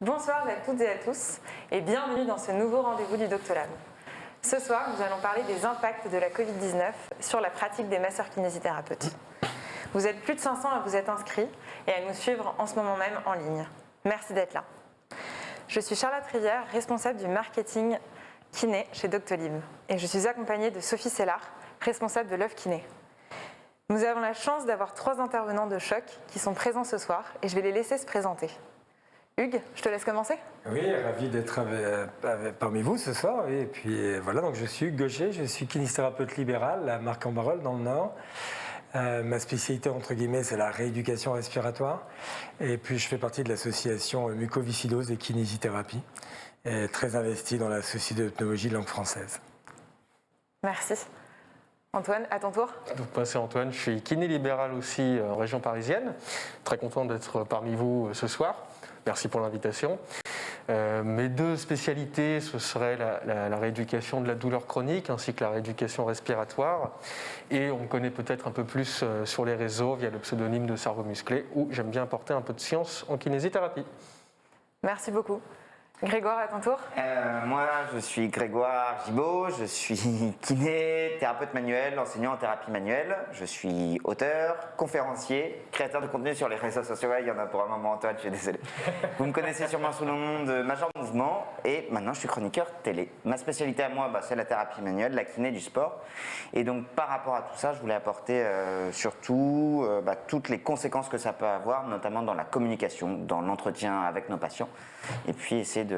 Bonsoir à toutes et à tous et bienvenue dans ce nouveau rendez-vous du Doctolab. Ce soir, nous allons parler des impacts de la Covid-19 sur la pratique des masseurs-kinésithérapeutes. Vous êtes plus de 500 à vous être inscrits et à nous suivre en ce moment même en ligne. Merci d'être là. Je suis Charlotte Rivière, responsable du marketing kiné chez Doctolib et je suis accompagnée de Sophie Sellard, responsable de l'œuvre kiné. Nous avons la chance d'avoir 3 intervenants de choc qui sont présents ce soir et je vais les laisser se présenter. Hugues, je te laisse commencer. Oui, ravi d'être parmi vous ce soir. Et puis voilà, donc je suis Hugues Gaucher, je suis kinésithérapeute libéral à Marc-en-Barœul dans le Nord. Ma spécialité, entre guillemets, c'est la rééducation respiratoire. Et puis je fais partie de l'association mucoviscidose et kinésithérapie, et très investi dans la société de pneumologie de langue française. Merci. Antoine, à ton tour. Donc moi c'est Antoine, je suis kiné libéral aussi en région parisienne. Très content d'être parmi vous ce soir. Merci pour l'invitation. Mes 2 spécialités, ce serait la rééducation de la douleur chronique ainsi que la rééducation respiratoire. Et on me connaît peut-être un peu plus sur les réseaux via le pseudonyme de cerveau musclé où j'aime bien apporter un peu de science en kinésithérapie. Merci beaucoup. Grégoire, à ton tour. Moi, je suis Grégoire Gibaud, je suis kiné, thérapeute manuel, enseignant en thérapie manuelle. Je suis auteur, conférencier, créateur de contenu sur les réseaux sociaux. Il y en a pour un moment, Antoine, je suis désolé. Vous me connaissez sûrement sous le nom de Major Mouvement et maintenant je suis chroniqueur télé. Ma spécialité à moi, c'est la thérapie manuelle, la kiné du sport. Et donc par rapport à tout ça, je voulais apporter surtout toutes les conséquences que ça peut avoir, notamment dans la communication, dans l'entretien avec nos patients. Et puis essayer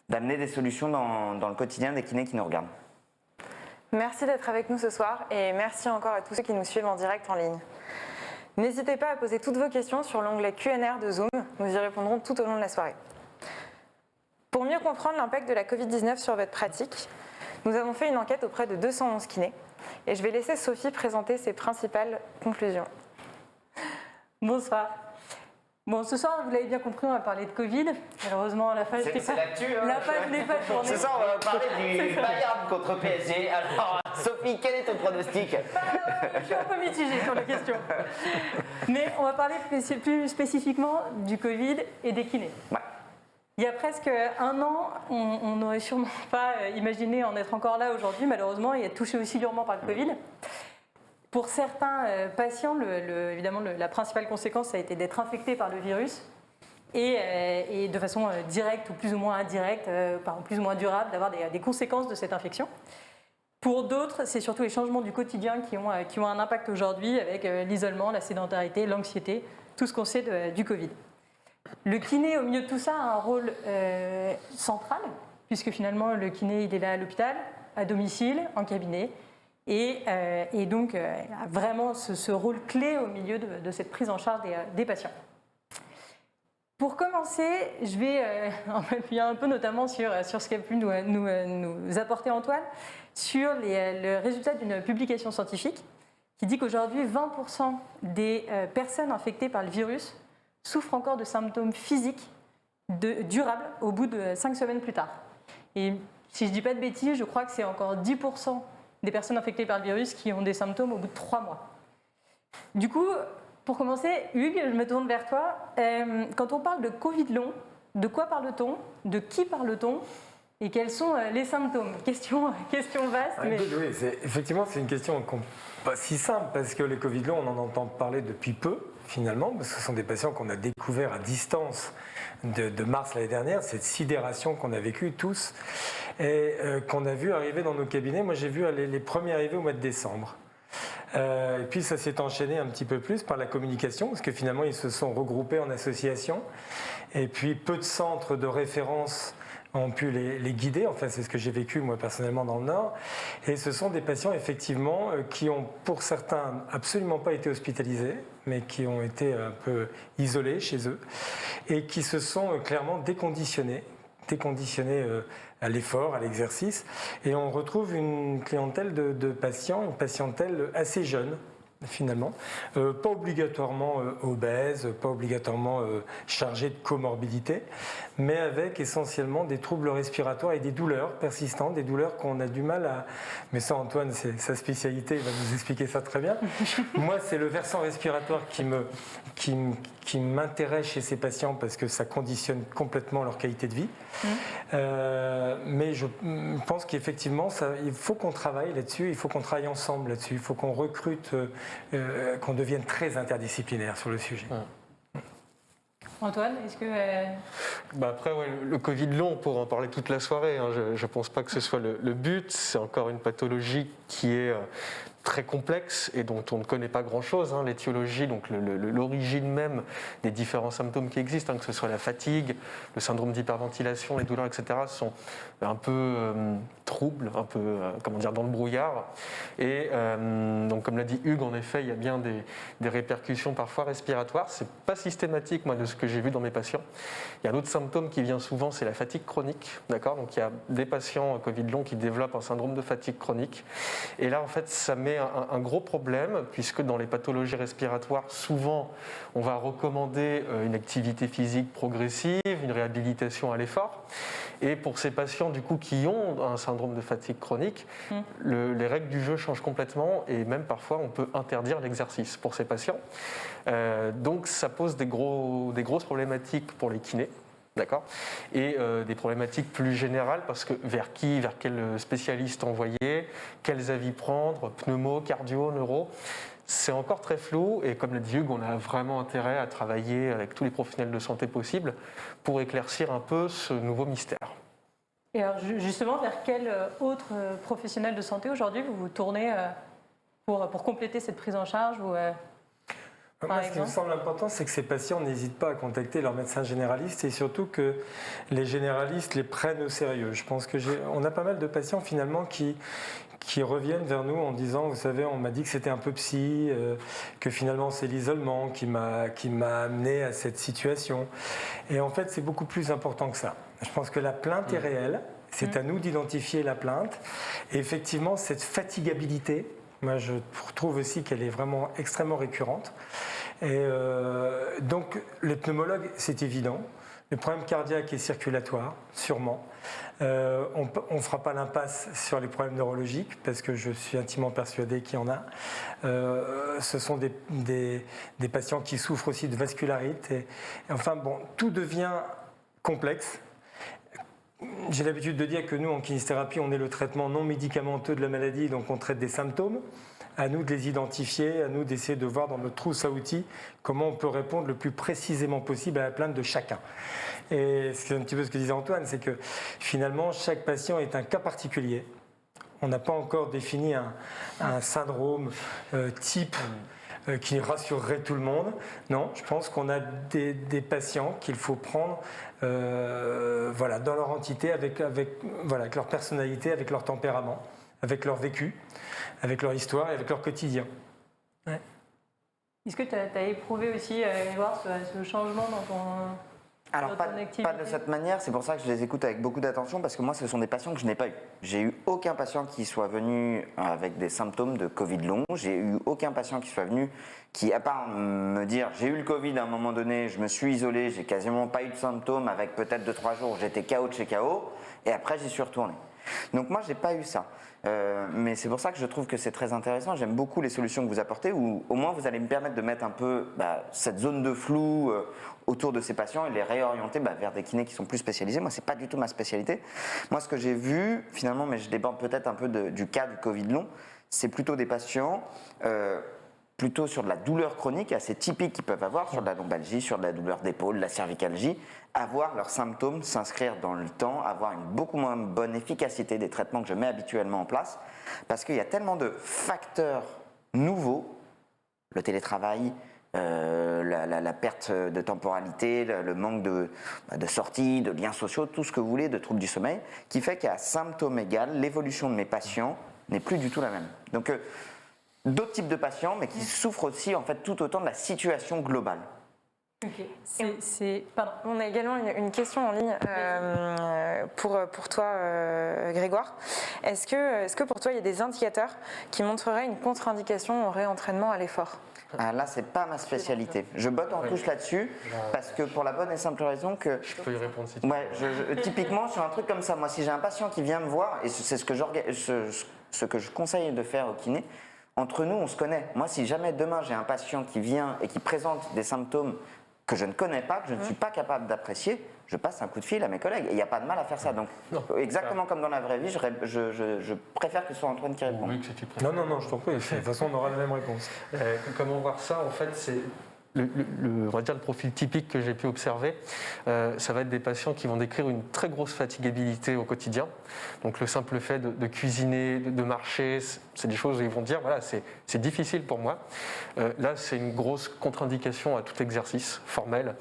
d'amener des solutions dans le quotidien des kinés qui nous regardent. Merci d'être avec nous ce soir et merci encore à tous ceux qui nous suivent en direct en ligne. N'hésitez pas à poser toutes vos questions sur l'onglet Q&R de Zoom, nous y répondrons tout au long de la soirée. Pour mieux comprendre l'impact de la Covid-19 sur votre pratique, nous avons fait une enquête auprès de 211 kinés et je vais laisser Sophie présenter ses principales conclusions. Bonsoir. Bon, ce soir, vous l'avez bien compris, on va parler de Covid. Malheureusement, la page n'est pas tournée. Ce soir, on va parler du Bayern contre PSG. Alors, Sophie, quel est ton pronostic? Je suis un peu mitigée sur la question. Mais on va parler plus spécifiquement du Covid et des kinés. Ouais. Il y a presque 1 an, on n'aurait sûrement pas imaginé en être encore là aujourd'hui. Malheureusement, il est touché aussi durement par le Covid. Pour certains patients, évidemment, la principale conséquence, ça a été d'être infecté par le virus et de façon directe ou plus ou moins indirecte, plus ou moins durable, d'avoir des conséquences de cette infection. Pour d'autres, c'est surtout les changements du quotidien qui ont un impact aujourd'hui avec l'isolement, la sédentarité, l'anxiété, tout ce qu'on sait du Covid. Le kiné, au milieu de tout ça, a un rôle central, puisque finalement, le kiné, il est là à l'hôpital, à domicile, en cabinet. Et donc a vraiment ce rôle clé au milieu de cette prise en charge des patients. Pour commencer, je vais m'appuyer un peu notamment sur ce qu'a pu nous apporter Antoine, sur le résultat d'une publication scientifique qui dit qu'aujourd'hui 20% des personnes infectées par le virus souffrent encore de symptômes physiques durables au bout de 5 semaines plus tard. Et si je ne dis pas de bêtises, je crois que c'est encore 10% des personnes infectées par le virus qui ont des symptômes au bout de 3 mois. Du coup, pour commencer, Hugues, je me tourne vers toi. Quand on parle de Covid long, de quoi parle-t-on? De qui parle-t-on? Et quels sont les symptômes? Question vaste. Mais... Oui, effectivement, c'est une question pas si simple parce que les Covid long, on en entend parler depuis peu, finalement, parce que ce sont des patients qu'on a découverts à distance de mars l'année dernière, cette sidération qu'on a vécue tous et qu'on a vu arriver dans nos cabinets. Moi, j'ai vu les premiers arriver au mois de décembre. Et puis ça s'est enchaîné un petit peu plus par la communication, parce que finalement, ils se sont regroupés en associations. Et puis, peu de centres de référence ont pu les guider. Enfin, c'est ce que j'ai vécu moi personnellement dans le Nord. Et ce sont des patients effectivement qui ont pour certains absolument pas été hospitalisés, mais qui ont été un peu isolés chez eux et qui se sont clairement déconditionnés à l'effort, à l'exercice. Et on retrouve une clientèle de patients, une patientèle assez jeune, finalement. Pas obligatoirement obèse, pas obligatoirement chargé de comorbidité, mais avec essentiellement des troubles respiratoires et des douleurs persistantes, des douleurs qu'on a du mal à... Mais ça, Antoine, c'est sa spécialité, il va nous expliquer ça très bien. Moi, c'est le versant respiratoire qui m'intéresse chez ces patients parce que ça conditionne complètement leur qualité de vie. Mais je pense qu'effectivement, il faut qu'on travaille là-dessus, il faut qu'on travaille ensemble là-dessus, il faut qu'on recrute, qu'on devienne très interdisciplinaire sur le sujet. Antoine, est-ce que... Après, ouais, le Covid long, on pourrait en parler toute la soirée. Hein. Je ne pense pas que ce soit le but. C'est encore une pathologie qui est très complexe et dont on ne connaît pas grand-chose. Hein. L'étiologie, donc l'origine même des différents symptômes qui existent, hein, que ce soit la fatigue, le syndrome d'hyperventilation, les douleurs, etc., sont un peu troubles, un peu dans le brouillard. Et donc, comme l'a dit Hugues, en effet, il y a bien des répercussions parfois respiratoires. C'est pas systématique, moi, de ce que j'ai vu dans mes patients. Il y a un autre symptôme qui vient souvent, c'est la fatigue chronique. D'accord ? Donc, il y a des patients Covid long qui développent un syndrome de fatigue chronique. Et là, en fait, ça met un gros problème, puisque dans les pathologies respiratoires, souvent, on va recommander une activité physique progressive, une réhabilitation à l'effort. Et pour ces patients, du coup, qui ont un syndrome de fatigue chronique, les règles du jeu changent complètement, et même parfois, on peut interdire l'exercice pour ces patients. Donc, ça pose des grosses problématiques pour les kinés. D'accord ? Et des problématiques plus générales, parce que vers quel spécialiste envoyer, quels avis prendre, pneumo, cardio, neuro, c'est encore très flou. Et comme l'a dit Hugues, on a vraiment intérêt à travailler avec tous les professionnels de santé possibles pour éclaircir un peu ce nouveau mystère. Et alors justement, vers quel autre professionnel de santé aujourd'hui vous vous tournez pour compléter cette prise en charge ou, Moi, ce qui me semble important, c'est que ces patients n'hésitent pas à contacter leur médecin généraliste et surtout que les généralistes les prennent au sérieux. Je pense qu'on a pas mal de patients finalement qui reviennent vers nous en disant, vous savez, on m'a dit que c'était un peu psy, que finalement c'est l'isolement qui m'a amené à cette situation. Et en fait, c'est beaucoup plus important que ça. Je pense que la plainte est réelle, c'est à nous d'identifier la plainte. Et effectivement, cette fatigabilité, moi, je trouve aussi qu'elle est vraiment extrêmement récurrente. Et donc, les pneumologues, c'est évident. Le problème cardiaque et circulatoire, sûrement. On ne fera pas l'impasse sur les problèmes neurologiques, parce que je suis intimement persuadé qu'il y en a. Ce sont des patients qui souffrent aussi de vascularite. Enfin, bon, tout devient complexe. J'ai l'habitude de dire que nous, en kinésithérapie, on est le traitement non médicamenteux de la maladie, donc on traite des symptômes. À nous de les identifier, à nous d'essayer de voir dans notre trousse à outils comment on peut répondre le plus précisément possible à la plainte de chacun. Et c'est un petit peu ce que disait Antoine, c'est que finalement, chaque patient est un cas particulier. On n'a pas encore défini un syndrome type qui rassurerait tout le monde. Non, je pense qu'on a des patients qu'il faut prendre dans leur entité, avec leur personnalité, avec leur tempérament, avec leur vécu, avec leur histoire et avec leur quotidien. Ouais. Est-ce que tu as éprouvé aussi, Grégoire, ce changement dans ton... Alors, pas de cette manière, c'est pour ça que je les écoute avec beaucoup d'attention, parce que moi, ce sont des patients que je n'ai pas eu. J'ai eu aucun patient qui soit venu avec des symptômes de Covid long. J'ai eu aucun patient qui soit venu qui, à part me dire j'ai eu le Covid à un moment donné, je me suis isolé, j'ai quasiment pas eu de symptômes, avec peut-être 2-3 jours, j'étais KO de chez KO, et après, j'y suis retourné. Donc moi, j'ai pas eu ça. Mais c'est pour ça que je trouve que c'est très intéressant. J'aime beaucoup les solutions que vous apportez, où au moins vous allez me permettre de mettre un peu cette zone de flou autour de ces patients et les réorienter vers des kinés qui sont plus spécialisés. Moi, c'est pas du tout ma spécialité. Moi, ce que j'ai vu finalement, mais je déborde peut-être un peu du cas du Covid long, c'est plutôt des patients plutôt sur de la douleur chronique assez typique qu'ils peuvent avoir, sur de la lombalgie, sur de la douleur d'épaule, la cervicalgie, avoir leurs symptômes s'inscrire dans le temps, avoir une beaucoup moins bonne efficacité des traitements que je mets habituellement en place, parce qu'il y a tellement de facteurs nouveaux, le télétravail, la perte de temporalité, le manque de sortie, de liens sociaux, tout ce que vous voulez, de troubles du sommeil, qui fait qu'à symptômes égal, l'évolution de mes patients n'est plus du tout la même. Donc, d'autres types de patients, mais qui souffrent aussi en fait tout autant de la situation globale. Ok. Pardon. On a également une question en ligne pour toi, Grégoire. Est-ce que pour toi, il y a des indicateurs qui montreraient une contre-indication au réentraînement à l'effort? Ah, là, c'est pas ma spécialité. Je botte en touche là-dessus parce que pour la bonne et simple raison que. Je peux y répondre si tu veux. Ouais, typiquement sur un truc comme ça, moi, si j'ai un patient qui vient me voir, et c'est ce que je conseille de faire au kiné, entre nous, on se connaît. Moi, si jamais demain j'ai un patient qui vient et qui présente des symptômes que je ne connais pas, que je ne suis pas capable d'apprécier, je passe un coup de fil à mes collègues. Et il n'y a pas de mal à faire ça. Donc, exactement comme dans la vraie vie, je préfère que ce soit Antoine qui réponde. Oui, que tu préfères. Non, je t'en prie. De toute façon, on aura la même réponse. Comment voir ça? En fait, c'est on va dire le profil typique que j'ai pu observer. Ça va être des patients qui vont décrire une très grosse fatigabilité au quotidien. Donc le simple fait de cuisiner, de marcher, c'est des choses où ils vont dire voilà, c'est difficile pour moi. Là, c'est une grosse contre-indication à tout exercice formel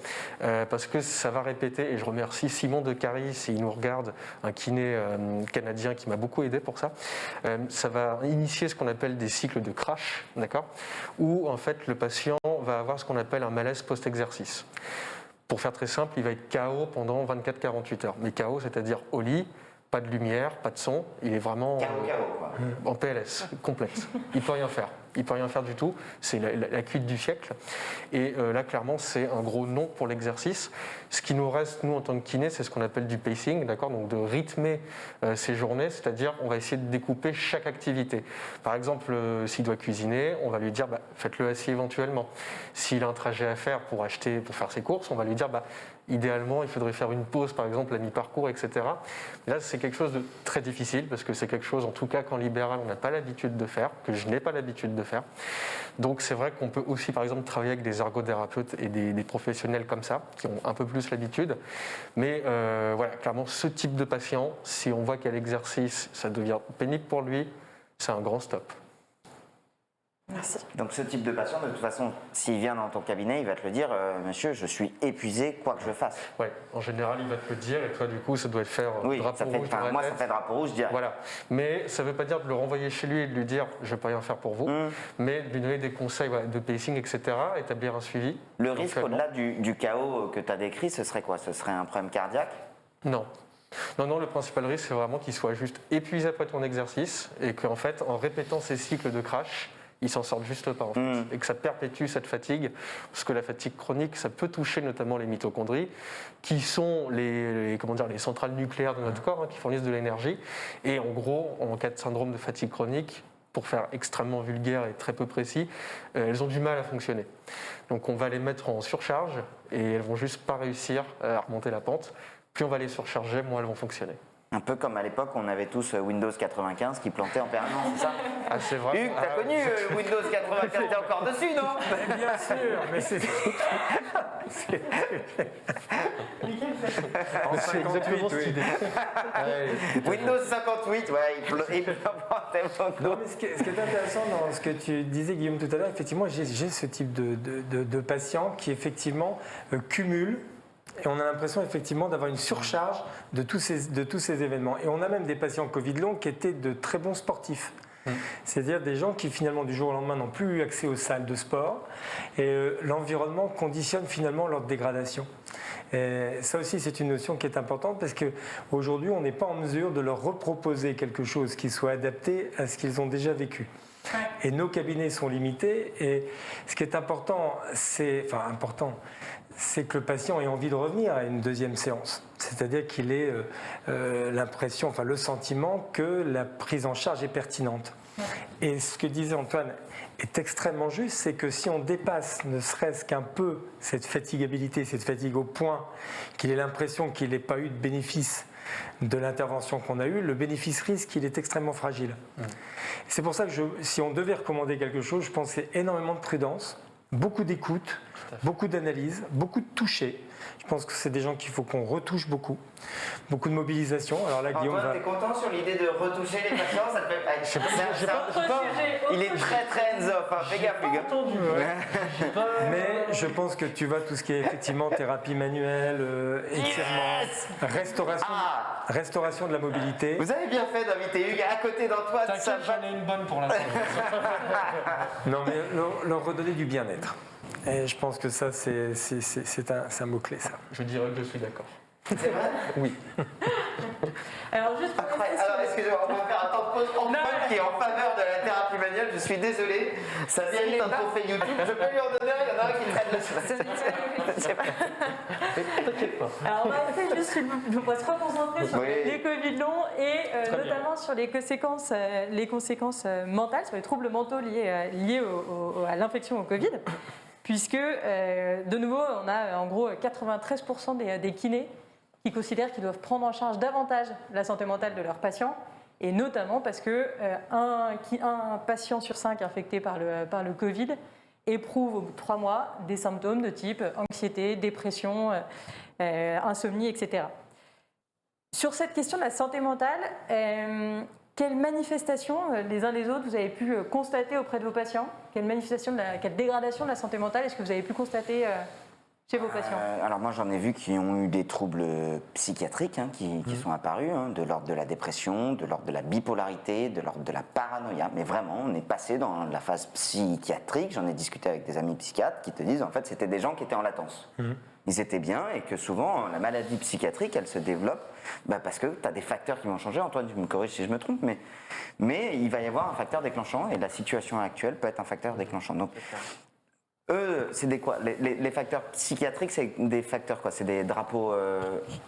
parce que ça va répéter. Et je remercie Simon de Caris, s'il nous regarde, un kiné canadien qui m'a beaucoup aidé pour ça. Ça va initier ce qu'on appelle des cycles de crash, d'accord, où en fait le patient va avoir ce qu'on appelle un malaise post-exercice. Pour faire très simple, il va être KO pendant 24-48 heures. Mais KO, c'est-à-dire au lit, pas de lumière, pas de son, il est vraiment quoi. en PLS, complète. Il peut rien faire. Il peut rien faire du tout. C'est la cuite du siècle. Et là, clairement, c'est un gros non pour l'exercice. Ce qui nous reste, nous, en tant que kiné, c'est ce qu'on appelle du pacing, d'accord ? Donc de rythmer ces journées, c'est-à-dire on va essayer de découper chaque activité. Par exemple, s'il doit cuisiner, on va lui dire faites-le assis éventuellement. S'il a un trajet à faire pour faire ses courses, on va lui dire idéalement, il faudrait faire une pause, par exemple, à mi-parcours, etc. Là, c'est quelque chose de très difficile parce que c'est quelque chose, en tout cas, qu'en libéral, on n'a pas l'habitude de faire, que je n'ai pas l'habitude de faire. Donc, c'est vrai qu'on peut aussi, par exemple, travailler avec des ergothérapeutes et des professionnels comme ça, qui ont un peu plus l'habitude. Mais voilà, clairement, ce type de patient, si on voit qu'à l'exercice, ça devient pénible pour lui, c'est un grand stop. Merci. Donc ce type de patient, de toute façon, s'il vient dans ton cabinet, il va te le dire, monsieur, je suis épuisé, quoi que je fasse. Oui, en général, il va te le dire, et toi, du coup, ça doit te faire drapeau ça fait, rouge dans la moi, tête. ça fait drapeau rouge direct. Voilà, mais ça ne veut pas dire de le renvoyer chez lui et de lui dire, je ne vais pas rien faire pour vous, mais de lui donner des conseils de pacing, etc., établir un suivi. Le risque au-delà du chaos que tu as décrit, ce serait quoi? Ce serait un problème cardiaque? Non. Non, le principal risque, c'est vraiment qu'il soit juste épuisé après ton exercice, et qu'en fait, en répétant ces cycles de crash, ils s'en sortent juste pas en fait. Et que ça perpétue cette fatigue, parce que la fatigue chronique, ça peut toucher notamment les mitochondries, qui sont les centrales nucléaires de notre corps, qui fournissent de l'énergie. Et en gros, en cas de syndrome de fatigue chronique, pour faire extrêmement vulgaire et très peu précis, elles ont du mal à fonctionner. Donc on va les mettre en surcharge et elles vont juste pas réussir à remonter la pente. Plus on va les surcharger, moins elles vont fonctionner. Un peu comme à l'époque, on avait tous Windows 95 qui plantait en permanence, c'est ça? Ah, c'est vrai. Hugues, t'as connu Windows 95, t'es encore dessus, non? Bien sûr, mais c'est. En C'est 58, exactement cette oui. idée. Windows 58, ouais, il plantait beaucoup. Non, mais ce qui est intéressant dans ce que tu disais, Guillaume, tout à l'heure, effectivement, j'ai ce type de patient qui, effectivement, cumule. Et on a l'impression effectivement d'avoir une surcharge de tous ces événements. Et on a même des patients Covid long qui étaient de très bons sportifs. C'est-à-dire des gens qui finalement du jour au lendemain n'ont plus eu accès aux salles de sport et l'environnement conditionne finalement leur dégradation. Et ça aussi c'est une notion qui est importante parce qu'aujourd'hui on n'est pas en mesure de leur reproposer quelque chose qui soit adapté à ce qu'ils ont déjà vécu. Et nos cabinets sont limités et ce qui est important, c'est que le patient ait envie de revenir à une deuxième séance. C'est-à-dire qu'il ait l'impression, le sentiment que la prise en charge est pertinente. Et ce que disait Antoine est extrêmement juste, c'est que si on dépasse ne serait-ce qu'un peu cette fatigabilité, cette fatigue au point qu'il ait l'impression qu'il n'ait pas eu de bénéfice de l'intervention qu'on a eue, le bénéfice-risque, il est extrêmement fragile. C'est pour ça que si on devait recommander quelque chose, je pense que c'est énormément de prudence, beaucoup d'écoute, beaucoup d'analyse, beaucoup de toucher. Je pense que c'est des gens qu'il faut qu'on retouche beaucoup de mobilisation. Alors là, Guillaume Antoine, t'es content sur l'idée de retoucher les patients? Ça te fait... Il est très très hands-off, fais gaffe, Hugues. Mais je pense que tu vois tout ce qui est effectivement thérapie manuelle, étirement, restauration de la mobilité. Vous avez bien fait d'inviter Hugues à côté d'Antoine. T'inquiète, j'en ai une bonne pour l'instant. Non, mais leur redonner du bien-être. Et je pense que ça, c'est un mot-clé, ça. Je dirais que je suis d'accord. C'est vrai? Oui. Alors, juste pour Incroyable. rester sur- Alors, excusez-moi, on va faire un temps de pause en Non, qui est en faveur de la thérapie manuelle. Je suis désolé, ça mérite un trophée YouTube. Je peux lui en donner un, il y en a un qui traite le Je sais pas. T'inquiète pas. Alors, on va essayer juste, on va se reconcentrer sur Oui. les Covid longs et Très notamment sur les conséquences mentales, sur les troubles mentaux liés à l'infection au Covid. Puisque, de nouveau, on a en gros 93% des kinés qui considèrent qu'ils doivent prendre en charge davantage la santé mentale de leurs patients, et notamment parce que un patient sur 5 infecté par le Covid éprouve au bout de 3 mois des symptômes de type anxiété, dépression, insomnie, etc. Sur cette question de la santé mentale, quelles manifestations, les uns les autres, vous avez pu constater auprès de vos patients? Quelle dégradation de la santé mentale est-ce que vous avez pu constater chez vos patients? Alors moi j'en ai vu qui ont eu des troubles psychiatriques qui sont apparus, de l'ordre de la dépression, de l'ordre de la bipolarité, de l'ordre de la paranoïa. Mais vraiment, on est passé dans la phase psychiatrique. J'en ai discuté avec des amis psychiatres qui te disent en fait c'était des gens qui étaient en latence. Ils étaient bien et que souvent la maladie psychiatrique elle se développe parce que tu as des facteurs qui vont changer. Antoine, tu me corriges si je me trompe, mais il va y avoir un facteur déclenchant et la situation actuelle peut être un facteur déclenchant. Donc eux, c'est des quoi les facteurs psychiatriques, c'est des facteurs quoi? C'est des drapeaux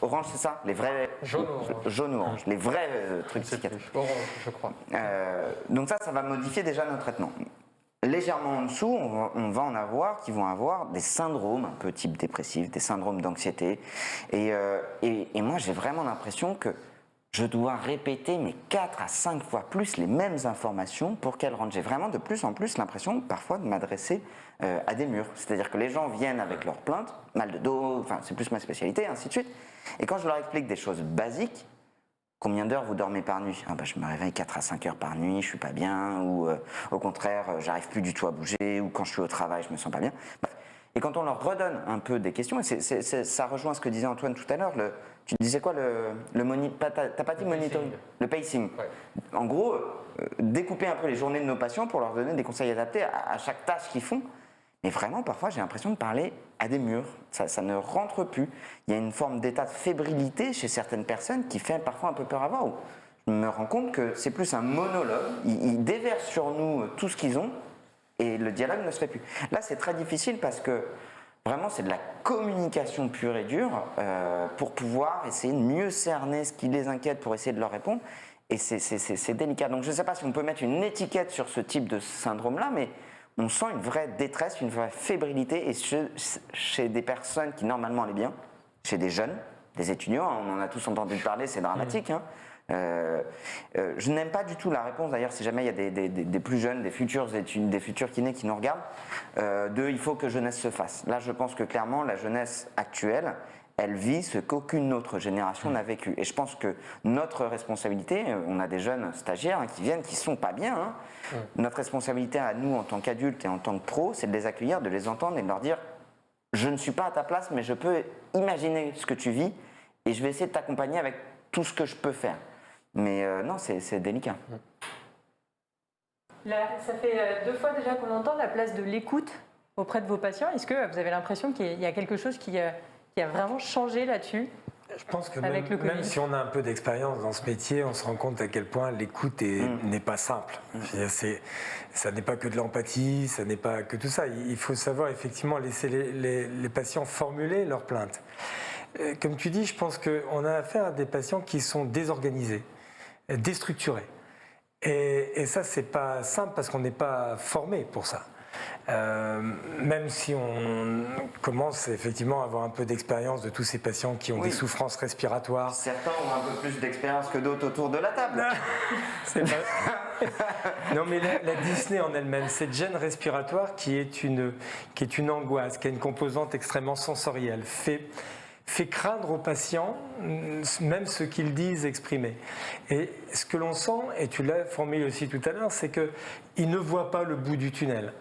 orange, c'est ça? Les vrais jaune-orange, les vrais trucs psychiatriques. Orange, je crois. Donc ça va modifier déjà notre traitement. Légèrement en dessous, on va en avoir qui vont avoir des syndromes un peu type dépressif, des syndromes d'anxiété. Et moi, j'ai vraiment l'impression que je dois répéter mais 4 à 5 fois plus les mêmes informations pour qu'elles rentrent. J'ai vraiment de plus en plus l'impression parfois de m'adresser à des murs. C'est-à-dire que les gens viennent avec leurs plaintes, mal de dos, enfin c'est plus ma spécialité, ainsi de suite. Et quand je leur explique des choses basiques, combien d'heures vous dormez par nuit? Je me réveille 4 à 5 heures par nuit, je suis pas bien, ou au contraire, j'arrive plus du tout à bouger, ou quand je suis au travail, je me sens pas bien. Et quand on leur redonne un peu des questions, et ça rejoint ce que disait Antoine tout à l'heure, tu disais quoi, t'as pas dit monitoring, le pacing. Ouais. En gros, découper un peu les journées de nos patients pour leur donner des conseils adaptés à chaque tâche qu'ils font. Mais vraiment, parfois, j'ai l'impression de parler à des murs. Ça ne rentre plus. Il y a une forme d'état de fébrilité chez certaines personnes qui fait parfois un peu peur à voir. Je me rends compte que c'est plus un monologue. Ils déversent sur nous tout ce qu'ils ont et le dialogue ne se fait plus. Là, c'est très difficile parce que vraiment, c'est de la communication pure et dure pour pouvoir essayer de mieux cerner ce qui les inquiète pour essayer de leur répondre. Et c'est délicat. Donc, je ne sais pas si on peut mettre une étiquette sur ce type de syndrome-là, mais on sent une vraie détresse, une vraie fébrilité, et chez des personnes qui normalement allaient bien, chez des jeunes, des étudiants, on en a tous entendu parler, c'est dramatique. Je n'aime pas du tout la réponse, d'ailleurs, si jamais il y a des plus jeunes, des futurs kinés qui nous regardent, il faut que jeunesse se fasse. Là, je pense que clairement, la jeunesse actuelle, elle vit ce qu'aucune autre génération n'a vécu. Et je pense que notre responsabilité, on a des jeunes stagiaires qui viennent, qui sont pas bien. Notre responsabilité à nous, en tant qu'adultes et en tant que pros, c'est de les accueillir, de les entendre et de leur dire « Je ne suis pas à ta place, mais je peux imaginer ce que tu vis et je vais essayer de t'accompagner avec tout ce que je peux faire. » Mais non, c'est délicat. Là, ça fait 2 fois déjà qu'on entend la place de l'écoute auprès de vos patients. Est-ce que vous avez l'impression qu'il y a quelque chose qui a vraiment changé là-dessus? Je pense que Avec le même Covid. si on a un peu d'expérience dans ce métier, on se rend compte à quel point l'écoute n'est pas simple. Je veux dire, ça n'est pas que de l'empathie, ça n'est pas que tout ça. Il faut savoir effectivement laisser les patients formuler leurs plaintes. Comme tu dis, je pense qu'on a affaire à des patients qui sont désorganisés, déstructurés. Et ça, c'est pas simple parce qu'on n'est pas formé pour ça. Même si on commence effectivement à avoir un peu d'expérience de tous ces patients qui ont des souffrances respiratoires. Certains ont un peu plus d'expérience que d'autres autour de la table. C'est vrai. Non, mais la dyspnée en elle-même, cette gêne respiratoire qui est une angoisse, qui a une composante extrêmement sensorielle, fait craindre aux patients, même ce qu'ils disent exprimer. Et ce que l'on sent, et tu l'as formulé aussi tout à l'heure, c'est qu'ils ne voient pas le bout du tunnel.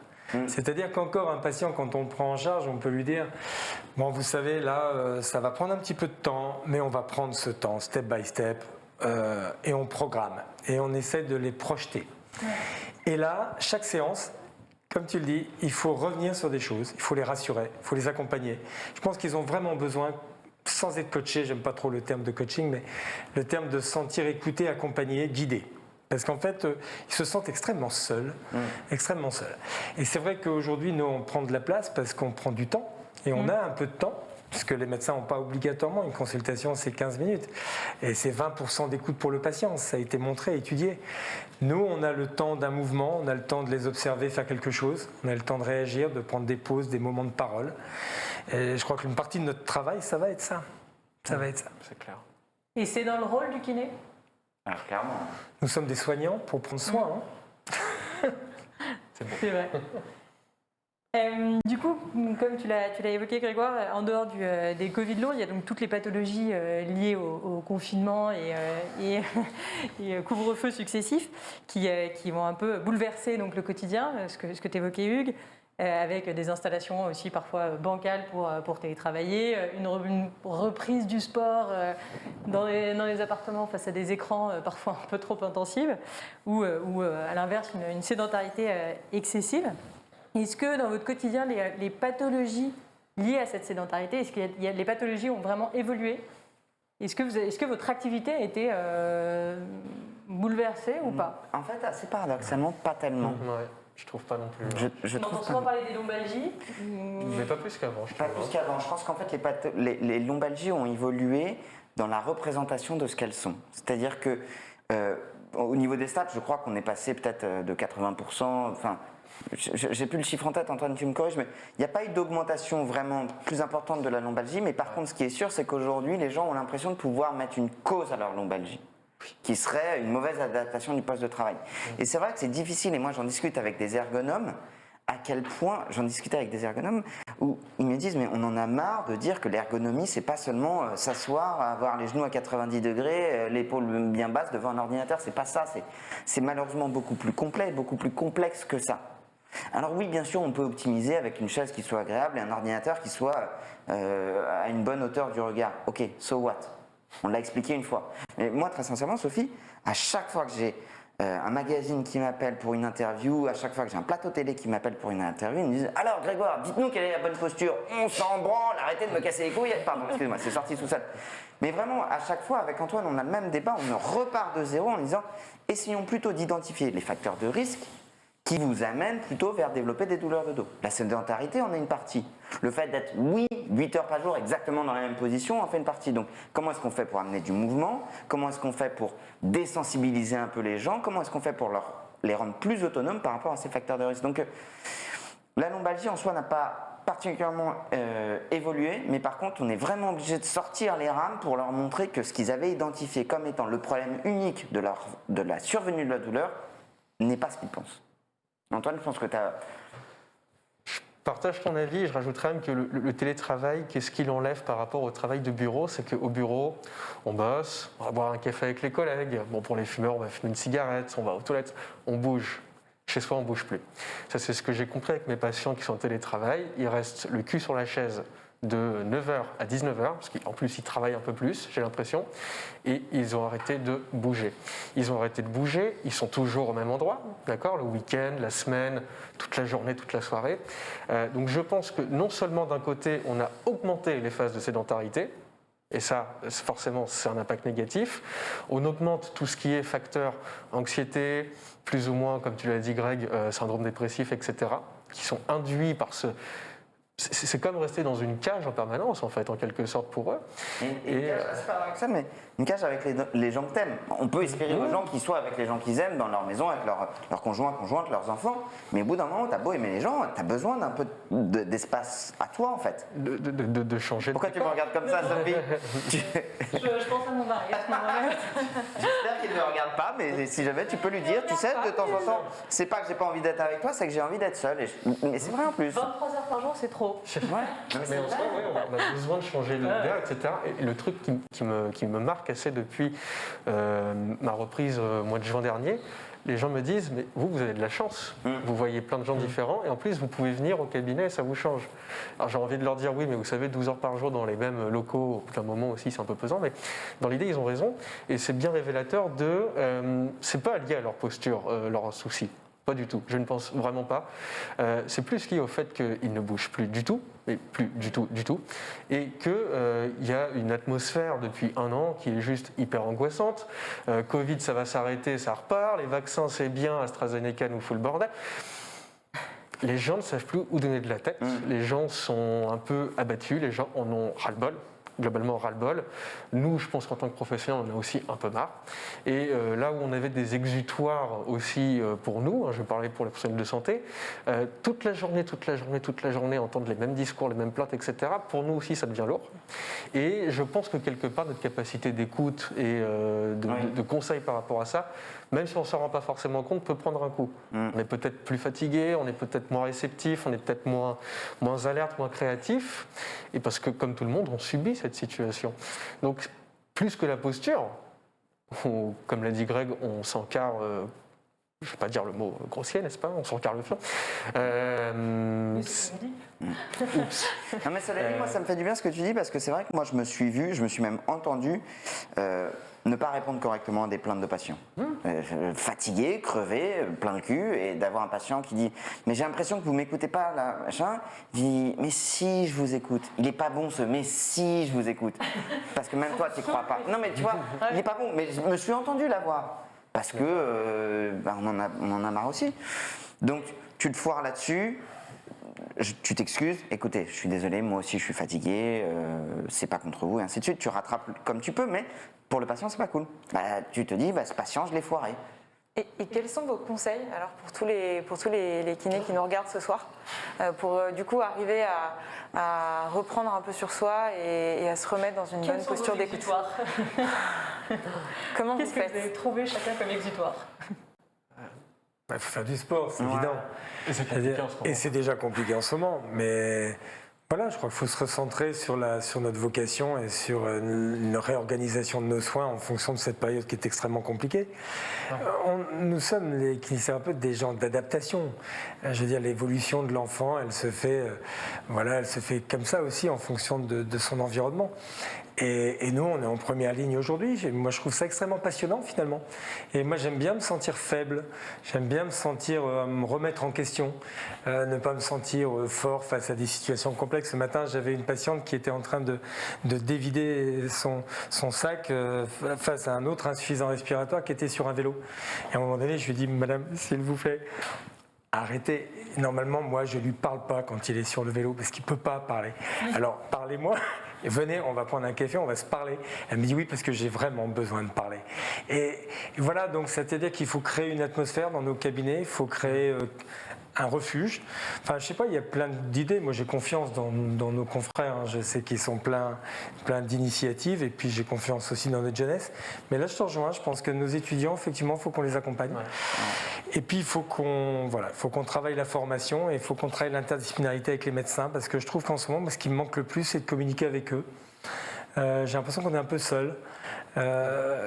C'est-à-dire qu'encore un patient, quand on le prend en charge, on peut lui dire « Bon, vous savez, là, ça va prendre un petit peu de temps, mais on va prendre ce temps, step by step, et on programme. Et on essaie de les projeter. » Et là, chaque séance, comme tu le dis, il faut revenir sur des choses, il faut les rassurer, il faut les accompagner. Je pense qu'ils ont vraiment besoin, sans être coachés, j'aime pas trop le terme de coaching, mais le terme de se sentir écouté, accompagné, guidé. Parce qu'en fait, ils se sentent extrêmement seuls, extrêmement seuls. Et c'est vrai qu'aujourd'hui, nous, on prend de la place parce qu'on prend du temps et on a un peu de temps. Puisque les médecins n'ont pas obligatoirement une consultation, c'est 15 minutes. Et c'est 20% d'écoute pour le patient, ça a été montré, étudié. Nous, on a le temps d'un mouvement, on a le temps de les observer faire quelque chose, on a le temps de réagir, de prendre des pauses, des moments de parole. Et je crois qu'une partie de notre travail, ça va être ça. Ça va être ça. C'est clair. Et c'est dans le rôle du kiné? Alors, clairement. Nous sommes des soignants pour prendre soin. C'est vrai. Du coup, comme tu l'as évoqué Grégoire, en dehors des Covid longs, il y a donc toutes les pathologies liées au confinement et couvre-feu successifs qui vont un peu bouleverser donc, le quotidien, ce que tu évoquais Hugues, avec des installations aussi parfois bancales pour télétravailler, une reprise du sport dans les appartements face à des écrans parfois un peu trop intensives, ou à l'inverse une sédentarité excessive. Est-ce que dans votre quotidien, les pathologies liées à cette sédentarité, est-ce que les pathologies ont vraiment évolué? Est-ce que votre activité a été bouleversée ou pas? En fait, assez paradoxalement, pas tellement. Ouais, je trouve pas non plus. Je On entend trouve souvent pas. parler des lombalgies. Mais pas plus qu'avant, je Pas trouve. plus qu'avant. Je pense qu'en fait, les lombalgies ont évolué dans la représentation de ce qu'elles sont. C'est-à-dire que, au niveau des stats, je crois qu'on est passé peut-être de 80%. Enfin, j'ai plus le chiffre en tête, Antoine, tu me corriges, mais il n'y a pas eu d'augmentation vraiment plus importante de la lombalgie. Mais par contre, ce qui est sûr, c'est qu'aujourd'hui, les gens ont l'impression de pouvoir mettre une cause à leur lombalgie, qui serait une mauvaise adaptation du poste de travail. Et c'est vrai que c'est difficile, et moi j'en discute avec des ergonomes, à quel point, j'en discutais avec des ergonomes, où ils me disent, mais on en a marre de dire que l'ergonomie, c'est pas seulement s'asseoir, avoir les genoux à 90 degrés, l'épaule bien basse devant un ordinateur, c'est pas ça, c'est malheureusement beaucoup plus complet, beaucoup plus complexe que ça. Alors oui, bien sûr, on peut optimiser avec une chaise qui soit agréable et un ordinateur qui soit à une bonne hauteur du regard. Ok, so what? On l'a expliqué une fois. Mais moi, très sincèrement, Sophie, à chaque fois que j'ai un magazine qui m'appelle pour une interview, à chaque fois que j'ai un plateau télé qui m'appelle pour une interview, ils me disent « Alors Grégoire, dites-nous quelle est la bonne posture. On s'en branle, arrêtez de me casser les couilles. » Pardon, excusez-moi, c'est sorti tout seul. Mais vraiment, à chaque fois, avec Antoine, on a le même débat, on repart de zéro en disant « Essayons plutôt d'identifier les facteurs de risque qui vous amènent plutôt vers développer des douleurs de dos. La sédentarité en est une partie. Le fait d'être, 8 heures par jour exactement dans la même position en fait une partie. Donc, comment est-ce qu'on fait pour amener du mouvement? Comment est-ce qu'on fait pour désensibiliser un peu les gens? Comment est-ce qu'on fait pour les rendre plus autonomes par rapport à ces facteurs de risque? Donc, la lombalgie en soi n'a pas particulièrement évolué, mais par contre, on est vraiment obligé de sortir les rames pour leur montrer que ce qu'ils avaient identifié comme étant le problème unique de la survenue de la douleur n'est pas ce qu'ils pensent. Antoine, je pense que tu as... Je partage ton avis et je rajouterais même que le télétravail, qu'est-ce qu'il enlève par rapport au travail de bureau? C'est qu'au bureau, on bosse, on va boire un café avec les collègues. Bon, pour les fumeurs, on va fumer une cigarette, on va aux toilettes, on bouge. Chez soi, on ne bouge plus. Ça, c'est ce que j'ai compris avec mes patients qui sont en télétravail. Ils restent le cul sur la chaise de 9h à 19h, parce qu'en plus, ils travaillent un peu plus, j'ai l'impression, et ils ont arrêté de bouger. Ils ont arrêté de bouger, ils sont toujours au même endroit, d'accord, le week-end, la semaine, toute la journée, toute la soirée. Donc je pense que non seulement d'un côté, on a augmenté les phases de sédentarité, et ça, forcément, c'est un impact négatif. On augmente tout ce qui est facteur anxiété, plus ou moins, comme tu l'as dit Greg, syndrome dépressif, etc., qui sont induits par ce... C'est comme rester dans une cage en permanence, en fait, en quelque sorte, pour eux. Et c'est pas avec ça, mais une cage avec les gens que t'aimes. On peut espérer aux gens qu'ils soient avec les gens qu'ils aiment, dans leur maison, avec leurs conjoints, conjointes, leurs enfants. Mais au bout d'un moment, t'as beau aimer les gens, t'as besoin d'un peu d'espace à toi, en fait. De changer. Pourquoi tu me regardes comme ça, Sophie? Je pense à mon mari à ce moment-là. J'espère qu'il ne me regarde pas, mais si jamais tu peux lui dire, tu sais, de temps en temps, c'est pas que j'ai pas envie d'être avec toi, c'est que j'ai envie d'être seul. Mais c'est vrai en plus. 23 heures par jour, c'est trop. Mais en soi, ouais, on a besoin de changer d'air, etc. Et le truc qui me marque assez depuis ma reprise au mois de juin dernier, les gens me disent, mais vous avez de la chance, vous voyez plein de gens différents, et en plus, vous pouvez venir au cabinet et ça vous change. Alors j'ai envie de leur dire, oui, mais vous savez, 12 heures par jour dans les mêmes locaux, au bout d'un moment aussi, c'est un peu pesant, mais dans l'idée, ils ont raison, et c'est bien révélateur de... c'est pas lié à leur posture, leurs soucis. Pas du tout, je ne pense vraiment pas. C'est plus lié au fait qu'il ne bouge plus du tout, mais plus du tout, et qu'il y a une atmosphère depuis 1 an qui est juste hyper angoissante. Covid, ça va s'arrêter, ça repart. Les vaccins, c'est bien, AstraZeneca nous fout le bordel. Les gens ne savent plus où donner de la tête. Les gens sont un peu abattus, les gens en ont ras-le-bol. Globalement ras-le-bol. Nous, je pense qu'en tant que professionnels, on a aussi un peu marre. Et là où on avait des exutoires aussi pour nous, je vais parler pour les professionnels de santé, toute la journée, entendre les mêmes discours, les mêmes plaintes, etc., pour nous aussi, ça devient lourd. Et je pense que quelque part, notre capacité d'écoute et de conseil par rapport à ça, même si on ne s'en rend pas forcément compte, peut prendre un coup. On est peut-être plus fatigué, on est peut-être moins réceptif, on est peut-être moins alerte, moins créatif. Et parce que, comme tout le monde, on subit cette situation. Donc, plus que la posture, comme l'a dit Greg, on s'encarre, je ne vais pas dire le mot grossier, n'est-ce pas? On s'encarre le flanc. Oups. Non mais cela dit, moi ça me fait du bien ce que tu dis parce que c'est vrai que moi je me suis vu, je me suis même entendu ne pas répondre correctement à des plaintes de patients. Fatigué, crevé, plein le cul, et d'avoir un patient qui dit « mais j'ai l'impression que vous m'écoutez pas là, machin », je dis « mais si je vous écoute, il est pas bon ce mais si je vous écoute », parce que même toi tu crois pas. Non mais tu vois, il est pas bon, mais je me suis entendu la voix, parce que on en a marre aussi. Donc tu te foires là-dessus. Tu t'excuses, écoutez, je suis désolé, moi aussi je suis fatigué, c'est pas contre vous, et ainsi de suite. Tu rattrapes comme tu peux, mais pour le patient, c'est pas cool. Tu te dis, ce patient, je l'ai foiré. Et quels sont vos conseils alors pour tous les kinés qui nous regardent ce soir, pour du coup arriver à reprendre un peu sur soi et à se remettre dans une bonne posture d'écoute? Comment vous faites? Qu'est-ce que vous avez trouvé chacun comme exutoire? Il faut faire du sport, c'est évident. Et c'est déjà compliqué en ce moment. Mais voilà, je crois qu'il faut se recentrer sur notre vocation et sur une réorganisation de nos soins en fonction de cette période qui est extrêmement compliquée. Nous sommes, les kinésithérapeutes, des gens d'adaptation. Je veux dire, l'évolution de l'enfant, elle se fait comme ça aussi en fonction de son environnement. Et nous, on est en première ligne aujourd'hui. Moi, je trouve ça extrêmement passionnant, finalement. Et moi, j'aime bien me sentir faible. J'aime bien me sentir me remettre en question, ne pas me sentir fort face à des situations complexes. Ce matin, j'avais une patiente qui était en train de dévider son sac face à un autre insuffisant respiratoire qui était sur un vélo. Et à un moment donné, je lui ai dit, madame, s'il vous plaît, arrêtez. Normalement, moi, je ne lui parle pas quand il est sur le vélo parce qu'il ne peut pas parler. Alors, parlez-moi. Venez, on va prendre un café, on va se parler. Elle me dit oui parce que j'ai vraiment besoin de parler. Et voilà, donc c'est-à-dire qu'il faut créer une atmosphère dans nos cabinets, il faut créer un refuge. Enfin, je sais pas, il y a plein d'idées. Moi, j'ai confiance dans nos confrères. Je sais qu'ils sont plein d'initiatives et puis j'ai confiance aussi dans notre jeunesse. Mais là, je te rejoins. Je pense que nos étudiants, effectivement, il faut qu'on les accompagne. Ouais. Et puis, il faut qu'on travaille la formation et il faut qu'on travaille l'interdisciplinarité avec les médecins parce que je trouve qu'en ce moment, ce qui me manque le plus, c'est de communiquer avec eux. J'ai l'impression qu'on est un peu seul.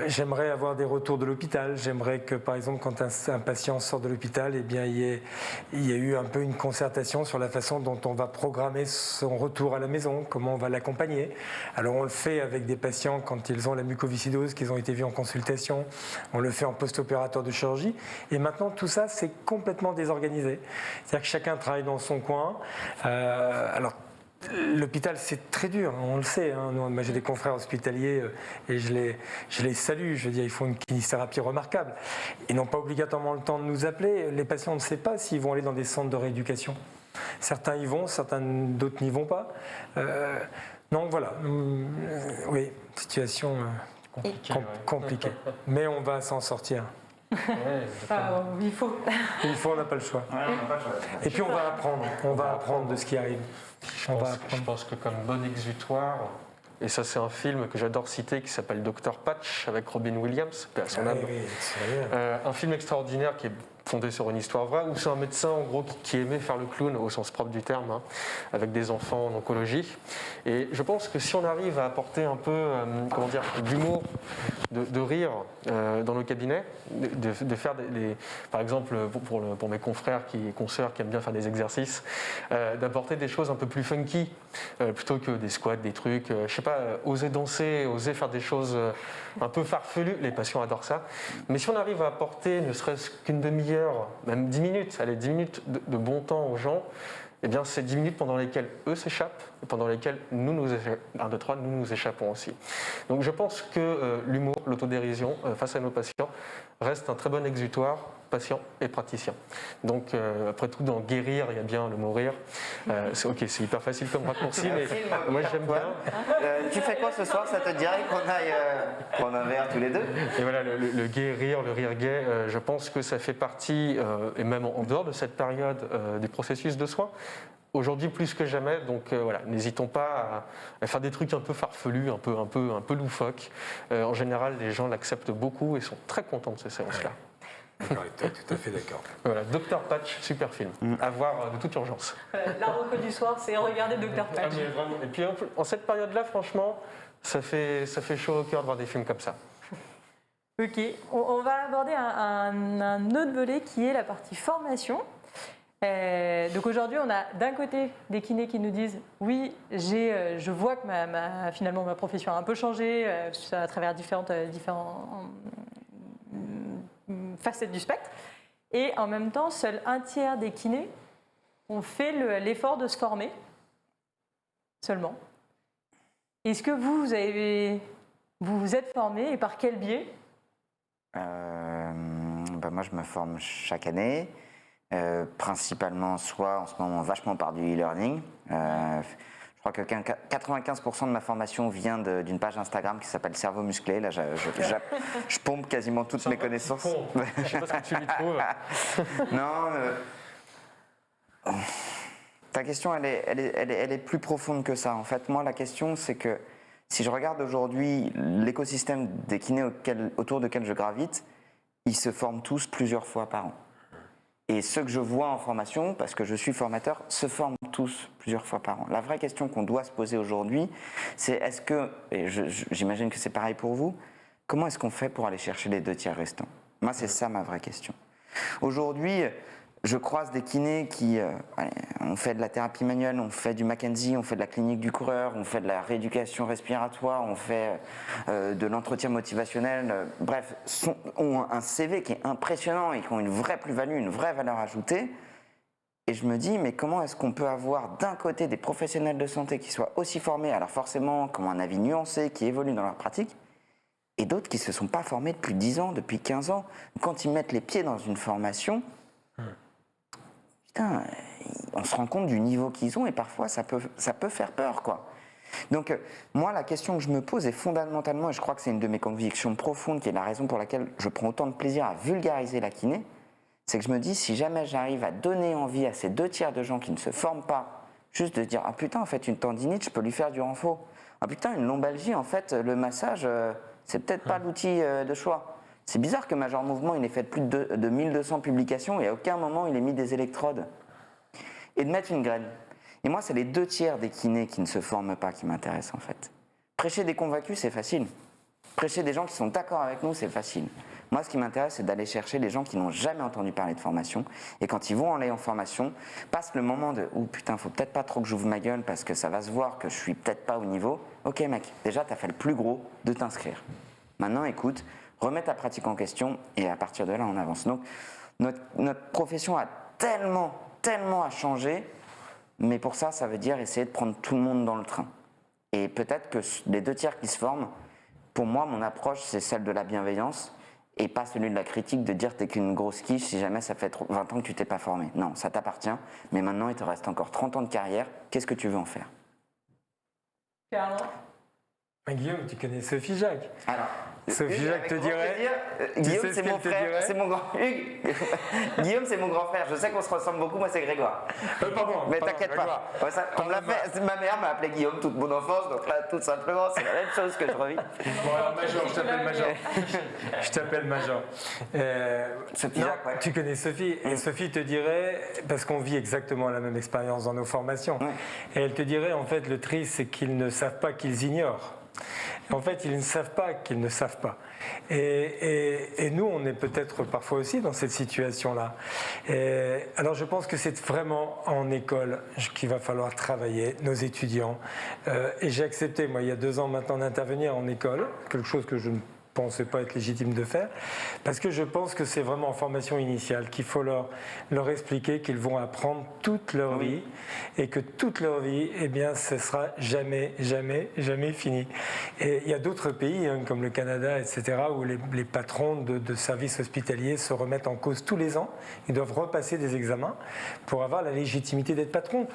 J'aimerais avoir des retours de l'hôpital. J'aimerais que, par exemple, quand un patient sort de l'hôpital, eh bien, il y a eu un peu une concertation sur la façon dont on va programmer son retour à la maison, comment on va l'accompagner. Alors, on le fait avec des patients quand ils ont la mucoviscidose, qu'ils ont été vus en consultation. On le fait en post-opératoire de chirurgie. Et maintenant, tout ça, c'est complètement désorganisé. C'est-à-dire que chacun travaille dans son coin. Alors, l'hôpital, c'est très dur, on le sait. Moi, j'ai des confrères hospitaliers et je les salue. Je veux dire, ils font une kinésithérapie remarquable. Ils n'ont pas obligatoirement le temps de nous appeler. Les patients, on ne sait pas s'ils vont aller dans des centres de rééducation. Certains y vont, d'autres n'y vont pas. Donc voilà, oui, situation compliquée. Mais on va s'en sortir. Il faut, on n'a pas le choix. Et puis on va apprendre de ce qui arrive. Je pense que comme bon exutoire, et ça c'est un film que j'adore citer qui s'appelle Dr Patch avec Robin Williams, un film extraordinaire qui est fondé sur une histoire vraie, où c'est un médecin en gros qui aimait faire le clown au sens propre du terme, avec des enfants en oncologie. Et je pense que si on arrive à apporter un peu, d'humour, de rire dans nos cabinets, de faire par exemple pour mes confrères consoeurs qui aiment bien faire des exercices, d'apporter des choses un peu plus funky, plutôt que des squats, des trucs, je sais pas, oser danser, oser faire des choses un peu farfelues, les patients adorent ça. Mais si on arrive à apporter ne serait-ce qu'une demi-heure demi-heure, même 10 minutes, allez, 10 minutes de bon temps aux gens, eh bien, c'est 10 minutes pendant lesquelles eux s'échappent et pendant lesquelles nous nous échappons aussi. Donc je pense que l'humour, l'autodérision face à nos patients reste un très bon exutoire, patient et praticien. Donc après tout, dans guérir, il y a bien le mourir. C'est hyper facile comme raccourci, mais moi j'aime bien. Tu fais quoi ce soir? Ça te dirait qu'on aille prendre un verre tous les deux? Et voilà, le guérir, le rire gai, je pense que ça fait partie, et même en dehors de cette période, du processus de soins. Aujourd'hui plus que jamais, donc voilà, n'hésitons pas à faire des trucs un peu farfelus, un peu loufoques. En général, les gens l'acceptent beaucoup et sont très contents de ces séances-là. D'accord, avec toi, tout à fait d'accord. Voilà, Dr Patch, super film, à voir de toute urgence. La reco du soir, c'est regarder Dr Patch. Mais vraiment. Et puis en cette période-là, franchement, ça fait chaud au cœur de voir des films comme ça. Ok, on va aborder un autre volet qui est la partie formation. Donc aujourd'hui, on a d'un côté des kinés qui nous disent oui, je vois que finalement ma profession a un peu changé à travers différentes facettes du spectre. Et en même temps, seul un tiers des kinés ont fait l'effort de se former seulement. Est-ce que vous vous êtes formé et par quel biais? Moi, je me forme chaque année. Principalement, soit en ce moment vachement par du e-learning. Je crois que 95% de ma formation vient d'une page Instagram qui s'appelle Cerveau Musclé. Là, je pompe quasiment toutes mes connaissances. Je ne sais pas ce que tu y trouves. Non, ta question, elle est plus profonde que ça. En fait, moi, la question, c'est que si je regarde aujourd'hui l'écosystème des kinés autour desquels je gravite, ils se forment tous plusieurs fois par an. Et ceux que je vois en formation, parce que je suis formateur, se forment tous plusieurs fois par an. La vraie question qu'on doit se poser aujourd'hui, c'est est-ce que, et j'imagine que c'est pareil pour vous, comment est-ce qu'on fait pour aller chercher les 2 tiers restants? Moi, c'est ça ma vraie question. Aujourd'hui, je croise des kinés qui on fait de la thérapie manuelle, on fait du McKenzie, on fait de la clinique du coureur, on fait de la rééducation respiratoire, on fait de l'entretien motivationnel, bref, ont un CV qui est impressionnant et qui ont une vraie plus-value, une vraie valeur ajoutée. Et je me dis, mais comment est-ce qu'on peut avoir d'un côté des professionnels de santé qui soient aussi formés, alors forcément, qui ont un avis nuancé, qui évoluent dans leur pratique, et d'autres qui ne se sont pas formés depuis 10 ans, depuis 15 ans. Quand ils mettent les pieds dans une formation, on se rend compte du niveau qu'ils ont et parfois ça peut faire peur, quoi. Donc moi, la question que je me pose est fondamentalement, et je crois que c'est une de mes convictions profondes, qui est la raison pour laquelle je prends autant de plaisir à vulgariser la kiné, c'est que je me dis, si jamais j'arrive à donner envie à ces 2 tiers de gens qui ne se forment pas, juste de dire, ah putain, en fait, une tendinite, je peux lui faire du renfort. Ah putain, une lombalgie, en fait, le massage, c'est peut-être pas l'outil de choix. C'est bizarre que Major Mouvement, il ait fait plus de 1200 publications et à aucun moment il ait mis des électrodes. Et de mettre une graine. Et moi, c'est les 2 tiers des kinés qui ne se forment pas qui m'intéressent en fait. Prêcher des convaincus, c'est facile. Prêcher des gens qui sont d'accord avec nous, c'est facile. Moi, ce qui m'intéresse, c'est d'aller chercher les gens qui n'ont jamais entendu parler de formation. Et quand ils vont aller en formation, passe le moment de « Oh putain, faut peut-être pas trop que j'ouvre ma gueule parce que ça va se voir que je suis peut-être pas au niveau. » Ok mec, déjà, t'as fait le plus gros de t'inscrire. Maintenant, écoute, remets ta pratique en question et à partir de là, on avance. Donc, notre profession a tellement à changer, mais pour ça, ça veut dire essayer de prendre tout le monde dans le train. Et peut-être que les 2 tiers qui se forment, pour moi, mon approche, c'est celle de la bienveillance et pas celui de la critique de dire t'es qu'une grosse quiche si jamais ça fait 20 ans que tu t'es pas formé. Non, ça t'appartient, mais maintenant, il te reste encore 30 ans de carrière. Qu'est-ce que tu veux en faire? Guillaume, tu connais Sophie Jacques? Alors, Sophie Jacques te dirait. Guillaume, c'est mon frère, c'est mon grand. Guillaume, c'est mon grand frère. Je sais qu'on se ressemble beaucoup. Moi, c'est Grégoire. Mais t'inquiète pas. Ma mère m'a appelé Guillaume toute mon enfance, donc là, tout simplement, c'est la même chose que je revis. Bon, alors Major, je t'appelle Major. Je t'appelle Major. Sophie Jacques, ouais. Tu connais Sophie, et Sophie te dirait, parce qu'on vit exactement la même expérience dans nos formations, et elle te dirait, en fait, le triste, c'est qu'ils ne savent pas qu'ils ignorent. En fait, ils ne savent pas qu'ils ne savent pas. Et nous, on est peut-être parfois aussi dans cette situation-là. Alors, je pense que c'est vraiment en école qu'il va falloir travailler, nos étudiants. Et j'ai accepté, moi, il y a 2 ans maintenant, d'intervenir en école, quelque chose que je ne pensais pas être légitime de faire, parce que je pense que c'est vraiment en formation initiale qu'il faut leur expliquer qu'ils vont apprendre toute leur vie et que toute leur vie, eh bien, ce sera jamais fini. Et il y a d'autres pays, hein, comme le Canada, etc., où les patrons de services hospitaliers se remettent en cause tous les ans. Ils doivent repasser des examens pour avoir la légitimité d'être patron.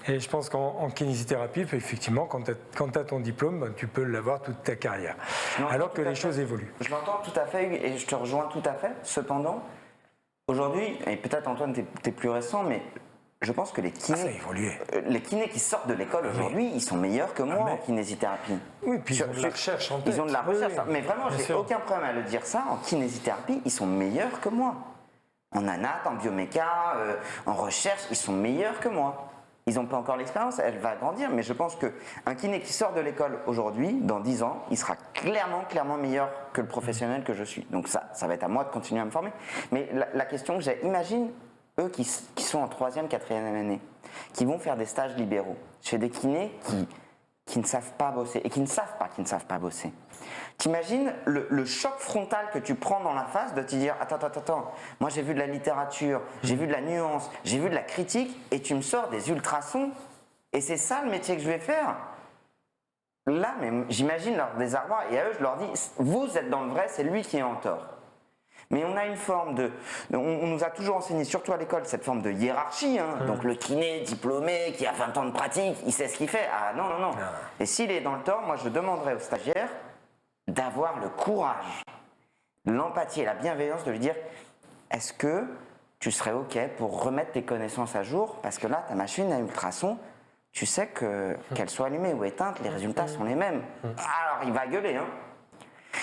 Et je pense qu'en kinésithérapie, effectivement, quand tu as ton diplôme, ben, tu peux l'avoir toute ta carrière. Alors que les choses évoluent. Je l'entends tout à fait Hugues, et je te rejoins tout à fait. Cependant, aujourd'hui, et peut-être Antoine, tu es plus récent, mais je pense que les kinés, ça a évolué. Les kinés qui sortent de l'école aujourd'hui, ils sont meilleurs que moi en kinésithérapie. Oui, puis ils ont de la recherche en tête. Ils ont de la recherche, oui, mais vraiment, bien j'ai sûr. aucun problème à le dire ça. En kinésithérapie, ils sont meilleurs que moi. En anat, en bioméca, en recherche, ils sont meilleurs que moi. Ils n'ont pas encore l'expérience, elle va grandir, mais je pense qu'un kiné qui sort de l'école aujourd'hui, dans 10 ans, il sera clairement meilleur que le professionnel que je suis. Donc ça va être à moi de continuer à me former. Mais la question que j'ai, imagine eux qui sont en 3e, 4e année, qui vont faire des stages libéraux chez des kinés qui ne savent pas bosser et qui ne savent pas qu'ils ne savent pas bosser. T'imagines le choc frontal que tu prends dans la face de te dire attends, moi j'ai vu de la littérature, j'ai vu de la nuance, j'ai vu de la critique et tu me sors des ultrasons et c'est ça le métier que je vais faire. Là, mais j'imagine leur désarroi et à eux je leur dis vous êtes dans le vrai, c'est lui qui est en tort. Mais on a une forme on nous a toujours enseigné, surtout à l'école, cette forme de hiérarchie. Hein. Donc le kiné diplômé qui a 20 ans de pratique, il sait ce qu'il fait. Ah non. Et s'il est dans le tort, moi je demanderais aux stagiaires d'avoir le courage, l'empathie et la bienveillance de lui dire est-ce que tu serais OK pour remettre tes connaissances à jour parce que là, ta machine à ultrasons, tu sais qu'elle soit allumée ou éteinte, les résultats sont les mêmes. Alors il va gueuler, hein.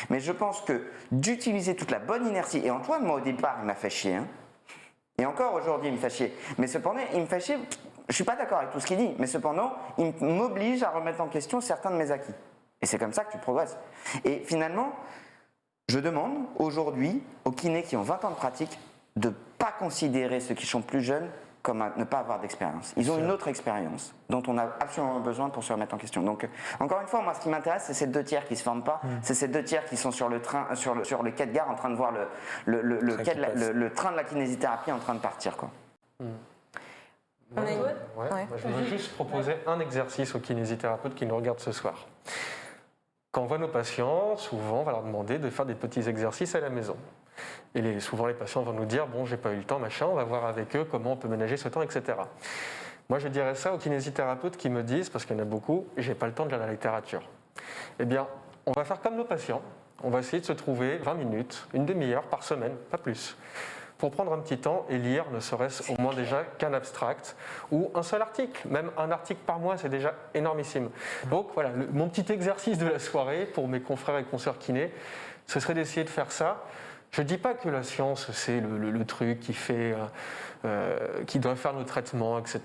Mais je pense que d'utiliser toute la bonne inertie, et Antoine, moi au départ, il m'a fait chier, hein. Et encore aujourd'hui, il me fait chier. Mais cependant, il me fait chier, je ne suis pas d'accord avec tout ce qu'il dit, mais cependant, il m'oblige à remettre en question certains de mes acquis. Et c'est comme ça que tu progresses. Et finalement, je demande aujourd'hui aux kinés qui ont 20 ans de pratique de ne pas considérer ceux qui sont plus jeunes comme à ne pas avoir d'expérience. Ils ont une autre expérience dont on a absolument besoin pour se remettre en question. Donc, encore une fois, moi, ce qui m'intéresse, c'est ces 2 tiers qui ne se forment pas. C'est ces 2 tiers qui sont sur le train, sur le quai de gare en train de voir le train de la kinésithérapie en train de partir, quoi. On est... Moi, je veux juste proposer un exercice aux kinésithérapeutes qui nous regardent ce soir. Quand on voit nos patients, souvent, on va leur demander de faire des petits exercices à la maison. Et souvent, les patients vont nous dire « bon, j'ai pas eu le temps, machin, on va voir avec eux comment on peut ménager ce temps, etc. » Moi, je dirais ça aux kinésithérapeutes qui me disent, parce qu'il y en a beaucoup, « j'ai pas le temps de lire la littérature. » Eh bien, on va faire comme nos patients. On va essayer de se trouver 20 minutes, une demi-heure par semaine, pas plus, pour prendre un petit temps et lire ne serait-ce au moins déjà qu'un abstract ou un seul article. Même un article par mois, c'est déjà énormissime. Donc voilà, mon petit exercice de la soirée pour mes confrères et consoeurs kinés, ce serait d'essayer de faire ça. Je ne dis pas que la science, c'est le truc qui doit faire nos traitements, etc.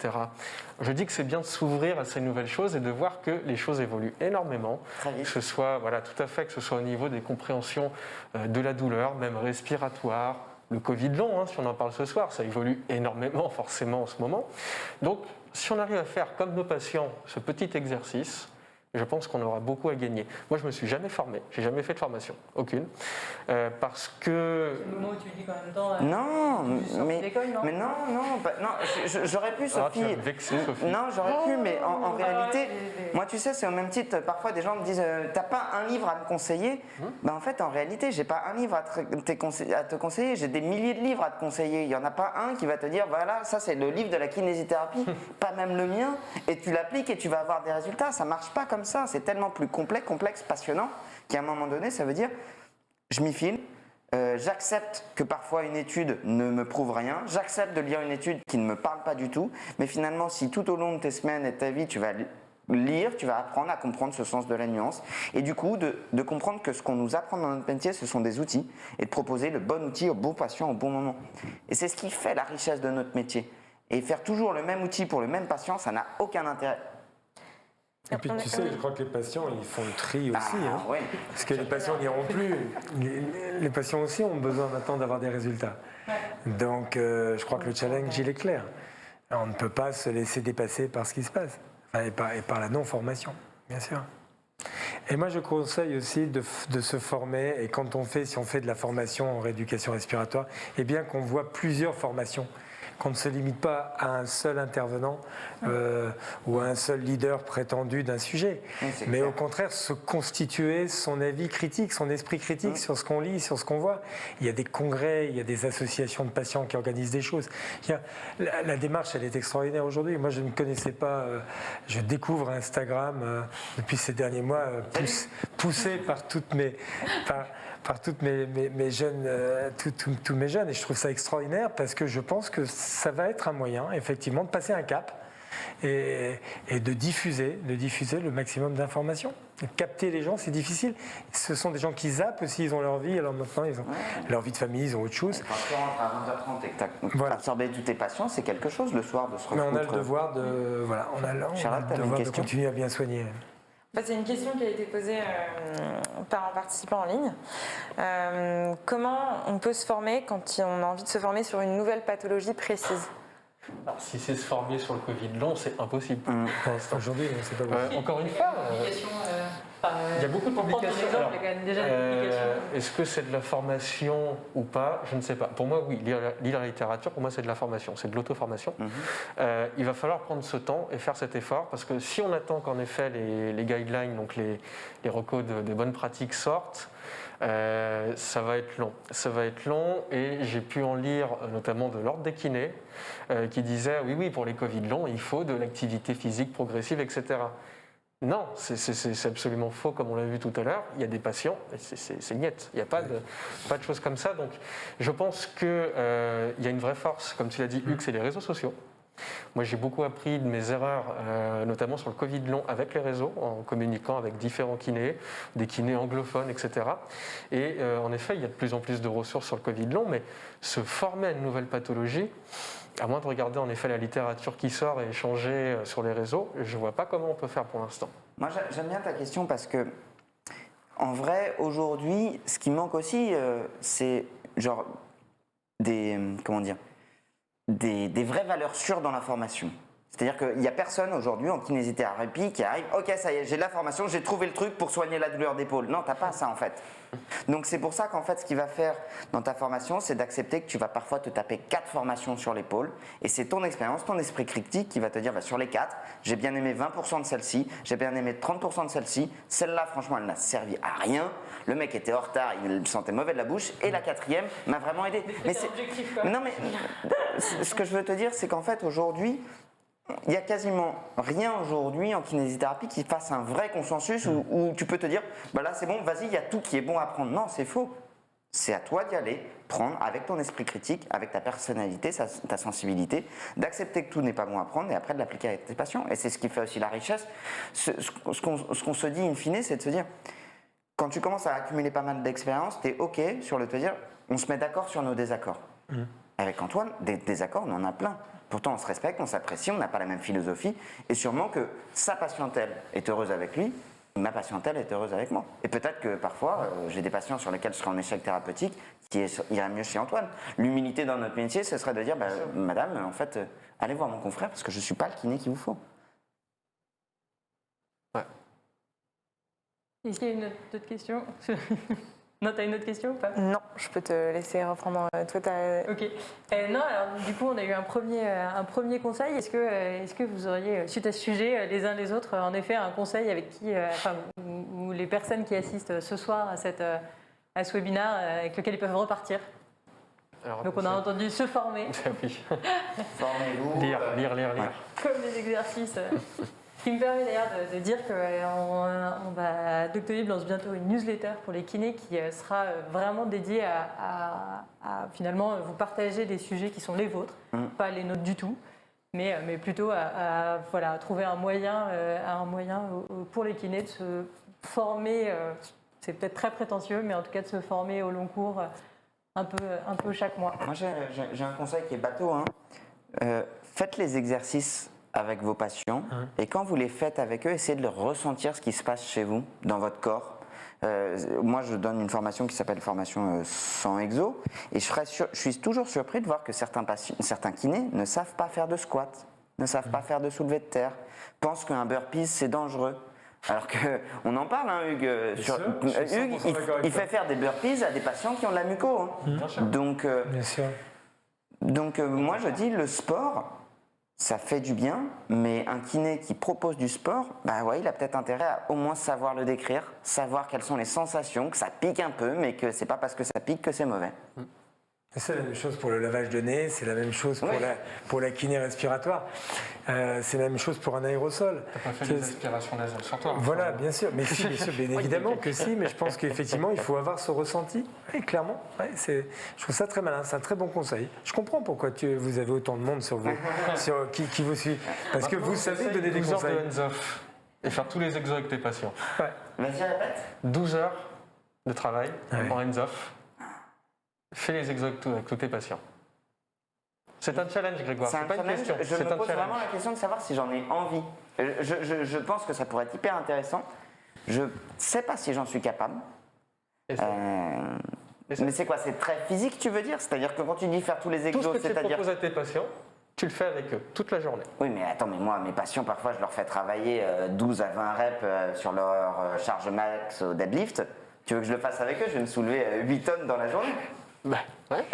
Je dis que c'est bien de s'ouvrir à ces nouvelles choses et de voir que les choses évoluent énormément. Que ce soit, voilà, tout à fait, que ce soit au niveau des compréhensions de la douleur, même respiratoire, le Covid long, hein, si on en parle ce soir, ça évolue énormément forcément en ce moment. Donc, si on arrive à faire comme nos patients ce petit exercice, je pense qu'on aura beaucoup à gagner. Moi, je ne me suis jamais formé, j'ai jamais fait de formation, aucune, parce que... C'est le moment où tu dis qu'en même temps... Non, mais non, j'aurais pu, Sophie. tu vas me vexer, Sophie. Non, j'aurais pu, mais en réalité, moi, tu sais, c'est au même titre. Parfois, des gens me disent, t'as pas un livre à me conseiller. Ben, en fait, en réalité, j'ai pas un livre à te conseiller. J'ai des milliers de livres à te conseiller. Il y en a pas un qui va te dire, voilà, ça c'est le livre de la kinésithérapie, pas même le mien, et tu l'appliques et tu vas avoir des résultats. Ça marche pas comme ça. C'est tellement plus complexe, passionnant, qu'à un moment donné, ça veut dire, je m'y file. J'accepte que parfois une étude ne me prouve rien, j'accepte de lire une étude qui ne me parle pas du tout, mais finalement si tout au long de tes semaines et de ta vie tu vas lire, tu vas apprendre à comprendre ce sens de la nuance et du coup de comprendre que ce qu'on nous apprend dans notre métier ce sont des outils et de proposer le bon outil au bon patient au bon moment. Et c'est ce qui fait la richesse de notre métier. Et faire toujours le même outil pour le même patient, ça n'a aucun intérêt. Et puis tu sais, je crois que les patients, ils font le tri aussi. Hein, ouais. Parce que les patients n'iront plus. Les patients aussi ont besoin maintenant d'avoir des résultats. Donc je crois que le challenge, il est clair. On ne peut pas se laisser dépasser par ce qui se passe. Enfin, et par la non-formation, bien sûr. Et moi, je conseille aussi de se former, et si on fait de la formation en rééducation respiratoire, eh bien qu'on voit plusieurs formations, qu'on ne se limite pas à un seul intervenant ou à un seul leader prétendu d'un sujet, mais au contraire se constituer son avis critique, son esprit critique sur ce qu'on lit, sur ce qu'on voit. Il y a des congrès, il y a des associations de patients qui organisent des choses. La démarche, elle est extraordinaire aujourd'hui. Moi, je ne connaissais pas, je découvre Instagram depuis ces derniers mois, poussé par toutes mes jeunes, tous mes jeunes, et je trouve ça extraordinaire parce que je pense que ça va être un moyen, effectivement, de passer un cap et de diffuser le maximum d'informations. Capter les gens, c'est difficile. Ce sont des gens qui zappent aussi, ils ont leur vie, alors maintenant ils ont leur vie de famille, ils ont autre chose. Quand tu rentres à 20h30 et que tu as absorbé tous tes patients, c'est quelque chose le soir de se Mais refoutre. on a le devoir de continuer à bien soigner. C'est une question qui a été posée par un participant en ligne. Comment on peut se former quand on a envie de se former sur une nouvelle pathologie précise? Alors, si c'est se former sur le Covid long, c'est impossible. Pour l'instant, aujourd'hui, c'est pas possible. Encore une fois, il y a beaucoup de publications. Alors, est-ce que c'est de la formation ou pas? Je ne sais pas. Pour moi, oui, lire la littérature, pour moi, c'est de la formation, c'est de l'auto-formation. Il va falloir prendre ce temps et faire cet effort, parce que si on attend qu'en effet les guidelines, donc les recos de bonnes pratiques sortent, ça va être long. Ça va être long, et j'ai pu en lire notamment de l'ordre des kinés qui disait oui, pour les Covid longs, il faut de l'activité physique progressive, etc. Non, c'est absolument faux, comme on l'a vu tout à l'heure. Il y a des patients, c'est niette. Il n'y a pas de choses comme ça. Donc, je pense qu'il y a une vraie force, comme tu l'as dit, Hugues, c'est les réseaux sociaux. Moi, j'ai beaucoup appris de mes erreurs, notamment sur le Covid long, avec les réseaux, en communiquant avec différents kinés, des kinés anglophones, etc. Et en effet, il y a de plus en plus de ressources sur le Covid long, mais se former à une nouvelle pathologie, à moins de regarder en effet la littérature qui sort et échanger sur les réseaux, je ne vois pas comment on peut faire pour l'instant. Moi, j'aime bien ta question parce que, en vrai, aujourd'hui, ce qui manque aussi, c'est genre des vraies valeurs sûres dans la formation. C'est-à-dire qu'il n'y a personne aujourd'hui en kinésithérapie qui arrive, ok, ça y est, j'ai de la formation, j'ai trouvé le truc pour soigner la douleur d'épaule. Non, tu n'as pas ça en fait. Donc c'est pour ça qu'en fait, ce qu'il va faire dans ta formation, c'est d'accepter que tu vas parfois te taper 4 formations sur l'épaule, et c'est ton expérience, ton esprit critique qui va te dire, sur les 4, j'ai bien aimé 20% de celle-ci, j'ai bien aimé 30% de celle-ci, celle-là, franchement, elle n'a servi à rien, le mec était en retard, il sentait mauvais de la bouche, et la 4e m'a vraiment aidé. Mais c'est objectif, quoi. Non mais, ce que je veux te dire, c'est qu'en fait, aujourd'hui, il n'y a quasiment rien aujourd'hui en kinésithérapie qui fasse un vrai consensus où tu peux te dire, là c'est bon, vas-y, il y a tout qui est bon à prendre. Non, c'est faux. C'est à toi d'y aller, prendre avec ton esprit critique, avec ta personnalité, ta sensibilité, d'accepter que tout n'est pas bon à prendre et après de l'appliquer avec tes patients. Et c'est ce qui fait aussi la richesse. Ce qu'on se dit in fine, c'est de se dire, quand tu commences à accumuler pas mal d'expérience, tu es OK sur le te dire, on se met d'accord sur nos désaccords. Avec Antoine, des désaccords, on en a plein. Pourtant, on se respecte, on s'apprécie, on n'a pas la même philosophie. Et sûrement que sa patientèle est heureuse avec lui, ma patientèle est heureuse avec moi. Et peut-être que parfois, j'ai des patients sur lesquels je serai en échec thérapeutique qui iraient mieux chez Antoine. L'humilité dans notre métier, ce serait de dire, madame, en fait, allez voir mon confrère parce que je ne suis pas le kiné qu'il vous faut. Ouais. Est-ce qu'il y a une autre question? Non, tu as une autre question ou pas? Non, je peux te laisser reprendre. Toi, Ok. Non, alors du coup, on a eu un premier conseil. Est-ce que vous auriez, suite à ce sujet, les uns les autres, en effet, un conseil avec qui, ou les personnes qui assistent ce soir à ce webinaire, avec lequel ils peuvent repartir? Alors, donc on a entendu se former. Oui. Formez-vous. Lire. Comme les exercices. Ce qui me permet d'ailleurs de dire qu'on va Doctolib lance bientôt une newsletter pour les kinés qui sera vraiment dédiée à finalement vous partager des sujets qui sont les vôtres, pas les nôtres du tout, mais plutôt à trouver un moyen pour les kinés de se former, c'est peut-être très prétentieux, mais en tout cas de se former au long cours un peu chaque mois. Moi j'ai un conseil qui est bateau. Faites les exercices avec vos patients et quand vous les faites avec eux, essayez de leur ressentir ce qui se passe chez vous, dans votre corps. Moi, je donne une formation qui s'appelle formation sans exo et je suis toujours surpris de voir que certains kinés ne savent pas faire de squat, ne savent pas faire de soulevé de terre, pensent qu'un burpees c'est dangereux. Alors qu'on en parle, hein, Hugues. Hugues, 100% d'accord avec il toi. fait faire des burpees à des patients qui ont de la muco. Hein. Bien sûr. Donc, Bien sûr. moi, je dis, le sport, ça fait du bien, mais un kiné qui propose du sport, bah ouais, il a peut-être intérêt à au moins savoir le décrire, savoir quelles sont les sensations, que ça pique un peu, mais que c'est pas parce que ça pique que c'est mauvais. C'est la même chose pour le lavage de nez, c'est la même chose pour, Oui. pour la kiné respiratoire, c'est la même chose pour un aérosol. T'as pas fait des aspirations nasales sur toi. Voilà, bien sûr, mais si, bien évidemment que si, mais je pense qu'effectivement, il faut avoir ce ressenti, oui, clairement. Ouais, je trouve ça très malin, c'est un très bon conseil. Je comprends pourquoi vous avez autant de monde sur vous, qui vous suit, parce que vous savez donner des 12 heures conseils. de hands-off et faire tous les exos avec tes patients. Ouais. Vas-y, répète. 12 heures de travail Ouais. en hands-off. Fais les exos avec tous tes patients. C'est un challenge, Grégoire. C'est C'est un pas une challenge. question. Je C'est me un pose challenge. vraiment la question de savoir si j'en ai envie. Je pense que ça pourrait être hyper intéressant. Je sais pas si j'en suis capable. Essaye. Essaye. Mais c'est quoi? C'est très physique, tu veux dire? C'est-à-dire que quand tu dis faire tous les Tout ce exos, que tu c'est-à-dire... proposes à tes patients, tu le fais avec eux toute la journée. Oui, mais attends, mais moi, mes patients, parfois, je leur fais travailler 12 à 20 reps sur leur charge max au deadlift. Tu veux que je le fasse avec eux? Je vais me soulever 8 tonnes dans la journée. Bah, ouais.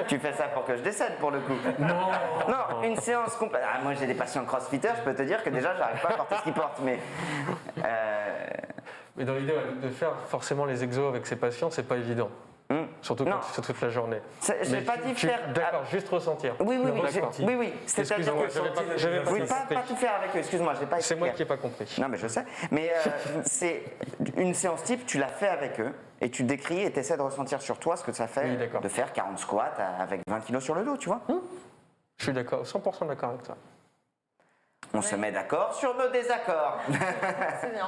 Tu fais ça pour que je décède, pour le coup. Non, une séance complète. Ah, moi, j'ai des patients crossfitters, je peux te dire que déjà, j'arrive pas à porter ce qu'ils portent, mais... Mais dans l'idée de faire forcément les exos avec ses patients, c'est pas évident. Surtout quand Non. tu fais toute la journée. J'ai Mais pas dit faire... D'accord, juste ressentir. Oui, oui, Le oui, ressenti. oui. C'est-à-dire Excuse-moi, que... j'avais pas Oui, compris. pas tout faire avec eux, excuse-moi, j'ai pas C'est moi expliqué. qui n'ai pas compris. Non, mais je sais. Mais c'est une séance type, tu la fais avec eux et tu décris et tu essaies de ressentir sur toi ce que ça fait Oui, d'accord. de faire 40 squats avec 20 kilos sur le dos, tu vois. Je suis d'accord, 100% d'accord avec toi. On se met d'accord sur nos désaccords. C'est bien.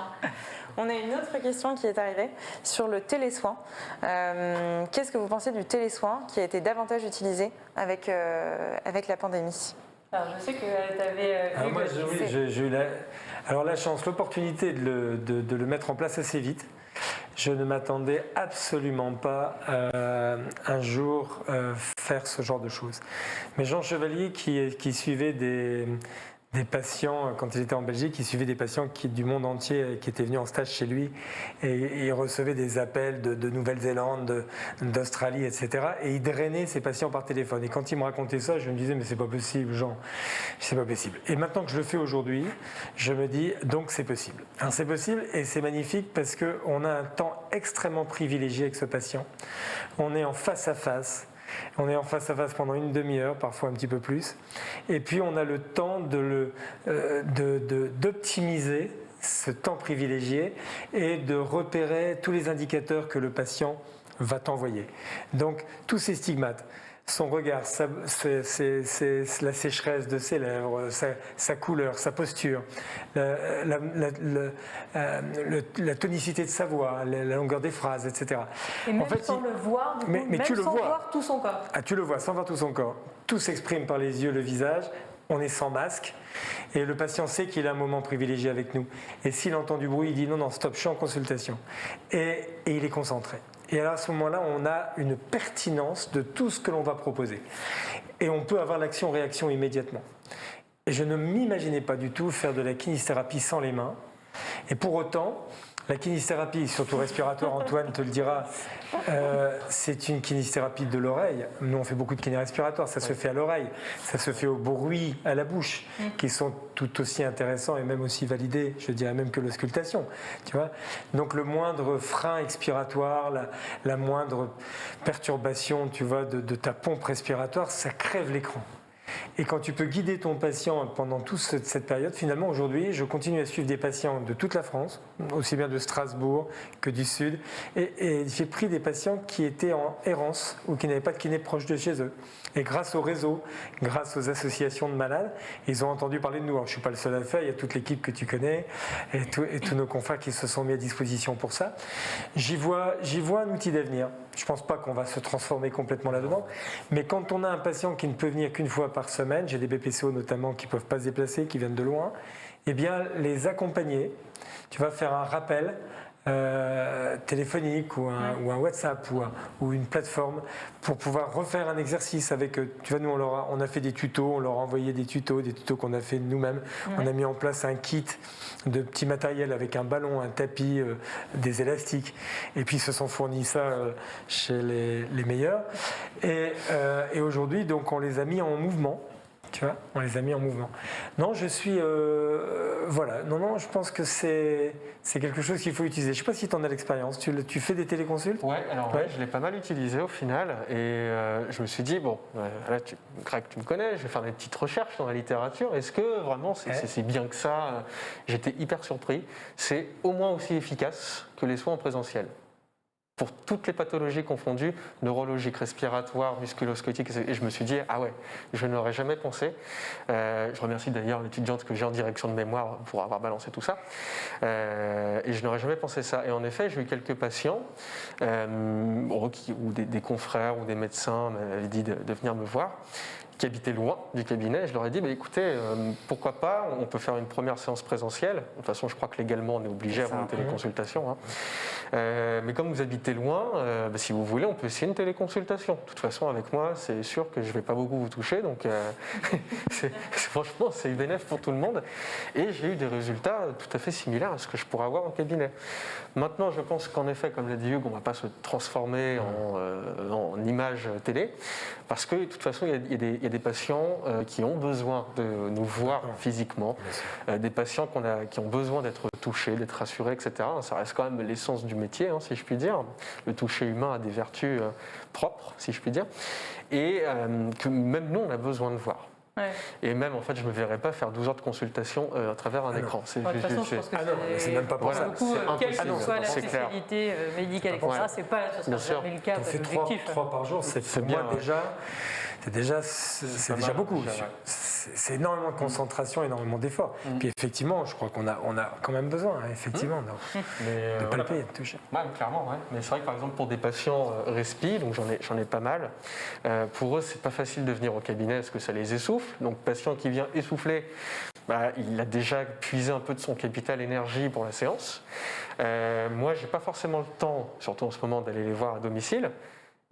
On a une autre question qui est arrivée sur le télésoin. Qu'est-ce que vous pensez du télésoin qui a été davantage utilisé avec la pandémie? Alors, je sais que tu avais Alors moi, j'ai eu la chance, l'opportunité de le mettre en place assez vite. Je ne m'attendais absolument pas à un jour faire ce genre de choses. Mais Jean Chevalier, qui suivait des patients, quand il était en Belgique, il suivait des patients du monde entier qui étaient venus en stage chez lui et il recevait des appels de Nouvelle-Zélande, d'Australie, etc. Et il drainait ses patients par téléphone. Et quand il me racontait ça, je me disais, mais c'est pas possible, Jean, c'est pas possible. Et maintenant que je le fais aujourd'hui, je me dis, donc c'est possible. Alors, c'est possible et c'est magnifique parce qu'on a un temps extrêmement privilégié avec ce patient. On est en face à face. On est en face à face pendant une demi-heure, parfois un petit peu plus. Et puis on a le temps d'optimiser ce temps privilégié et de repérer tous les indicateurs que le patient va t'envoyer. Donc tous ces stigmates, son regard, la sécheresse de ses lèvres, sa couleur, sa posture, la tonicité de sa voix, la longueur des phrases, etc. Et même En fait, sans le voir, du coup, mais même tu le sans vois. voir tout son corps. Ah, tu le vois, sans voir tout son corps. Tout s'exprime par les yeux, le visage. On est sans masque. Et le patient sait qu'il a un moment privilégié avec nous. Et s'il entend du bruit, il dit non, stop, je suis en consultation. Et il est concentré. Et alors à ce moment-là, on a une pertinence de tout ce que l'on va proposer. Et on peut avoir l'action-réaction immédiatement. Et je ne m'imaginais pas du tout faire de la kinésithérapie sans les mains. Et pour autant, la kinésithérapie, surtout respiratoire, Antoine te le dira, c'est une kinésithérapie de l'oreille. Nous, on fait beaucoup de kiné respiratoire, ça se fait à l'oreille, ça se fait au bruit à la bouche, qui sont tout aussi intéressants et même aussi validés, je dirais même que l'auscultation. Tu vois. Donc le moindre frein expiratoire, la moindre perturbation, tu vois, de ta pompe respiratoire, ça crève l'écran. Et quand tu peux guider ton patient pendant toute cette période, finalement aujourd'hui, je continue à suivre des patients de toute la France, aussi bien de Strasbourg que du Sud, et j'ai pris des patients qui étaient en errance ou qui n'avaient pas de kiné proche de chez eux. Et grâce au réseau, grâce aux associations de malades, ils ont entendu parler de nous. Alors, je ne suis pas le seul à le faire, il y a toute l'équipe que tu connais et tous nos confrères qui se sont mis à disposition pour ça. J'y vois un outil d'avenir. Je ne pense pas qu'on va se transformer complètement là-dedans, mais quand on a un patient qui ne peut venir qu'une fois par semaine, j'ai des BPCO notamment qui ne peuvent pas se déplacer, qui viennent de loin, eh bien les accompagner, tu vas faire un rappel téléphonique ou un WhatsApp ou une plateforme pour pouvoir refaire un exercice avec eux. Tu vois, nous, on a fait des tutos, on leur a envoyé des tutos qu'on a fait nous-mêmes. On a mis en place un kit de petits matériels avec un ballon, un tapis, des élastiques. Et puis, ils se sont fournis ça chez les meilleurs. Et aujourd'hui, donc, on les a mis en mouvement. Tu vois, on les a mis en mouvement. Non, je suis... voilà. Non, je pense que c'est quelque chose qu'il faut utiliser. Je ne sais pas si tu en as l'expérience. Tu fais des téléconsultes ? Ouais, alors ouais, je l'ai pas mal utilisé au final. Et je me suis dit, bon, là, Greg, tu me connais, je vais faire des petites recherches dans la littérature. Est-ce que vraiment c'est bien que ça ? J'étais hyper surpris. C'est au moins aussi efficace que les soins en présentiel. Pour toutes les pathologies confondues, neurologiques, respiratoires, musculo-squelettiques, et je me suis dit, ah ouais, je n'aurais jamais pensé. Je remercie d'ailleurs l'étudiante que j'ai en direction de mémoire pour avoir balancé tout ça. Et je n'aurais jamais pensé ça. Et en effet, j'ai eu quelques patients, ou des confrères ou des médecins m'avaient dit de venir me voir, qui habitaient loin du cabinet. Je leur ai dit, écoutez, pourquoi pas, on peut faire une première séance présentielle. De toute façon, je crois que légalement, on est obligé avant une téléconsultation. Hein. Mais comme vous habitez loin, si vous voulez, on peut essayer une téléconsultation. De toute façon, avec moi, c'est sûr que je ne vais pas beaucoup vous toucher. Donc, franchement, c'est bénéfique pour tout le monde. Et j'ai eu des résultats tout à fait similaires à ce que je pourrais avoir en cabinet. Maintenant, je pense qu'en effet, comme l'a dit Hugues, on ne va pas se transformer en image télé. Parce que de toute façon, il y a des patients qui ont besoin de nous voir physiquement, des patients qui ont besoin d'être touchés, d'être rassurés, etc. Ça reste quand même l'essence du métier, hein, si je puis dire. Le toucher humain a des vertus propres, si je puis dire, et que même nous, on a besoin de voir. Ouais. Et même, en fait, je ne me verrais pas faire 12 heures de consultation à travers un écran. De toute façon, je pense que c'est même pas pour ça. Quelle que soit la spécialité médicale, etc., c'est pas jamais le cas. On fait 3 par jour, c'est bien déjà. C'est déjà beaucoup. C'est énormément de concentration, énormément d'efforts. Puis effectivement, je crois qu'on a quand même besoin, effectivement, de palper et de toucher. Ouais, clairement, ouais. Mais c'est vrai que par exemple pour des patients respi, donc j'en ai pas mal, pour eux c'est pas facile de venir au cabinet parce que ça les essouffle. Donc patient qui vient essoufflé, il a déjà puisé un peu de son capital énergie pour la séance. Moi, j'ai pas forcément le temps, surtout en ce moment, d'aller les voir à domicile.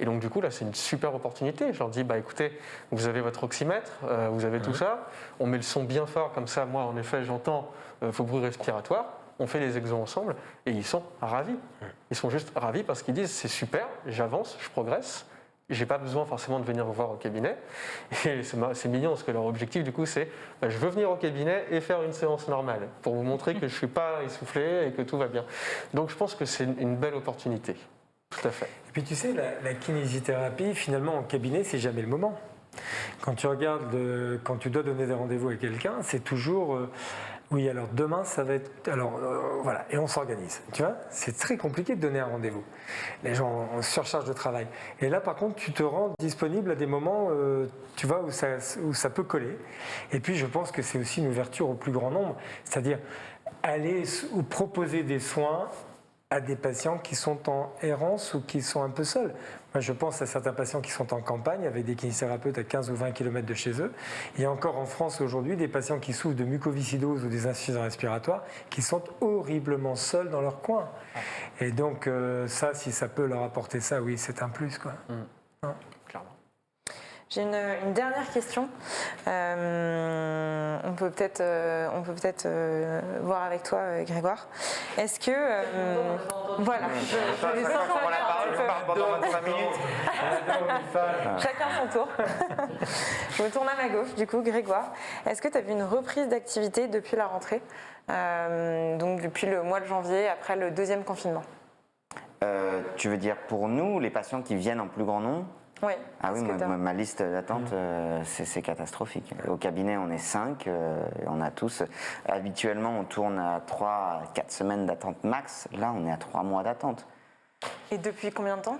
Et donc du coup, là, c'est une super opportunité. Je leur dis, écoutez, vous avez votre oxymètre, vous avez tout ça, on met le son bien fort, comme ça, moi, en effet, j'entends vos bruits respiratoires, on fait les exos ensemble, et ils sont ravis. Ils sont juste ravis parce qu'ils disent, c'est super, j'avance, je progresse, j'ai pas besoin forcément de venir vous voir au cabinet. Et c'est mignon, parce que leur objectif, du coup, c'est, je veux venir au cabinet et faire une séance normale, pour vous montrer que je suis pas essoufflé et que tout va bien. Donc je pense que c'est une belle opportunité. Tout à fait. Et puis tu sais, la kinésithérapie, finalement, en cabinet, c'est jamais le moment. Quand tu regardes, quand tu dois donner des rendez-vous à quelqu'un, c'est toujours oui, alors demain, ça va être. Alors voilà, et on s'organise. Tu vois, c'est très compliqué de donner un rendez-vous. Les gens en surcharge de travail. Et là, par contre, tu te rends disponible à des moments, tu vois, où ça peut coller. Et puis, je pense que c'est aussi une ouverture au plus grand nombre. C'est-à-dire aller ou proposer des soins à des patients qui sont en errance ou qui sont un peu seuls. Moi, je pense à certains patients qui sont en campagne avec des kinésithérapeutes à 15 ou 20 km de chez eux. Il y a encore en France aujourd'hui des patients qui souffrent de mucoviscidose ou des insuffisances respiratoires qui sont horriblement seuls dans leur coin. Et donc, ça, si ça peut leur apporter ça, oui, c'est un plus, quoi. Hein. J'ai une dernière question. On peut peut-être voir avec toi, Grégoire. Est-ce que voilà, je les prends la parole, je parle pendant 25 minutes. Chacun son tour. Je me tourne à ma gauche, du coup, Grégoire. Est-ce que tu as vu une reprise d'activité depuis la rentrée, donc depuis le mois de janvier, après le 2e confinement? Tu veux dire pour nous, les patients qui viennent en plus grand nombre? Oui. Ah oui, ma liste d'attente, c'est catastrophique. Au cabinet, on est 5, on a tous. Habituellement, on tourne à 3 à 4 semaines d'attente max. Là, on est à 3 mois d'attente. Et depuis combien de temps?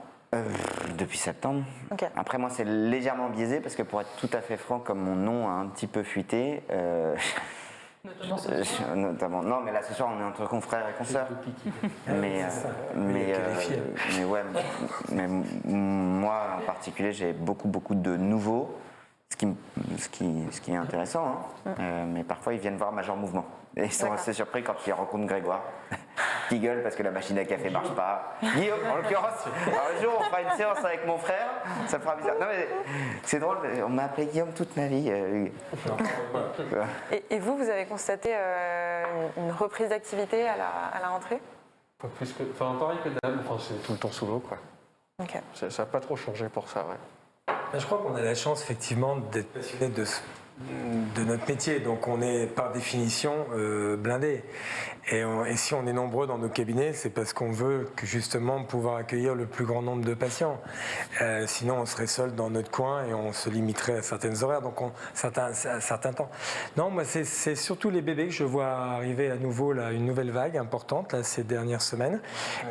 Depuis septembre. Okay. Après, moi, c'est légèrement biaisé parce que pour être tout à fait franc, comme mon nom a un petit peu fuité. Notamment. Non, mais là ce soir on est entre confrères et consoeurs. Mais moi en particulier j'ai beaucoup de nouveaux, ce qui est intéressant. Hein. Mais parfois ils viennent voir Major Mouvement et ils sont assez surpris quand ils rencontrent Grégoire. qui gueule parce que la machine à café marche pas. Guillaume, en l'occurrence, un jour on fera une séance avec mon frère, ça me fera bizarre. Non mais c'est drôle, on m'a appelé Guillaume toute ma vie. Et vous, vous avez constaté une reprise d'activité à la rentrée? Pas plus que, enfin, pareil que d'hab, enfin, c'est tout le temps sous l'eau, quoi. Ok. Ça n'a pas trop changé pour ça, ouais. Je crois qu'on a la chance effectivement d'être passionné de notre métier, donc on est par définition blindé. Et si on est nombreux dans nos cabinets, c'est parce qu'on veut justement pouvoir accueillir le plus grand nombre de patients. Sinon, on serait seul dans notre coin et on se limiterait à certaines horaires, donc à certains temps. Non, moi, c'est surtout les bébés que je vois arriver à nouveau, là, une nouvelle vague importante là, ces dernières semaines.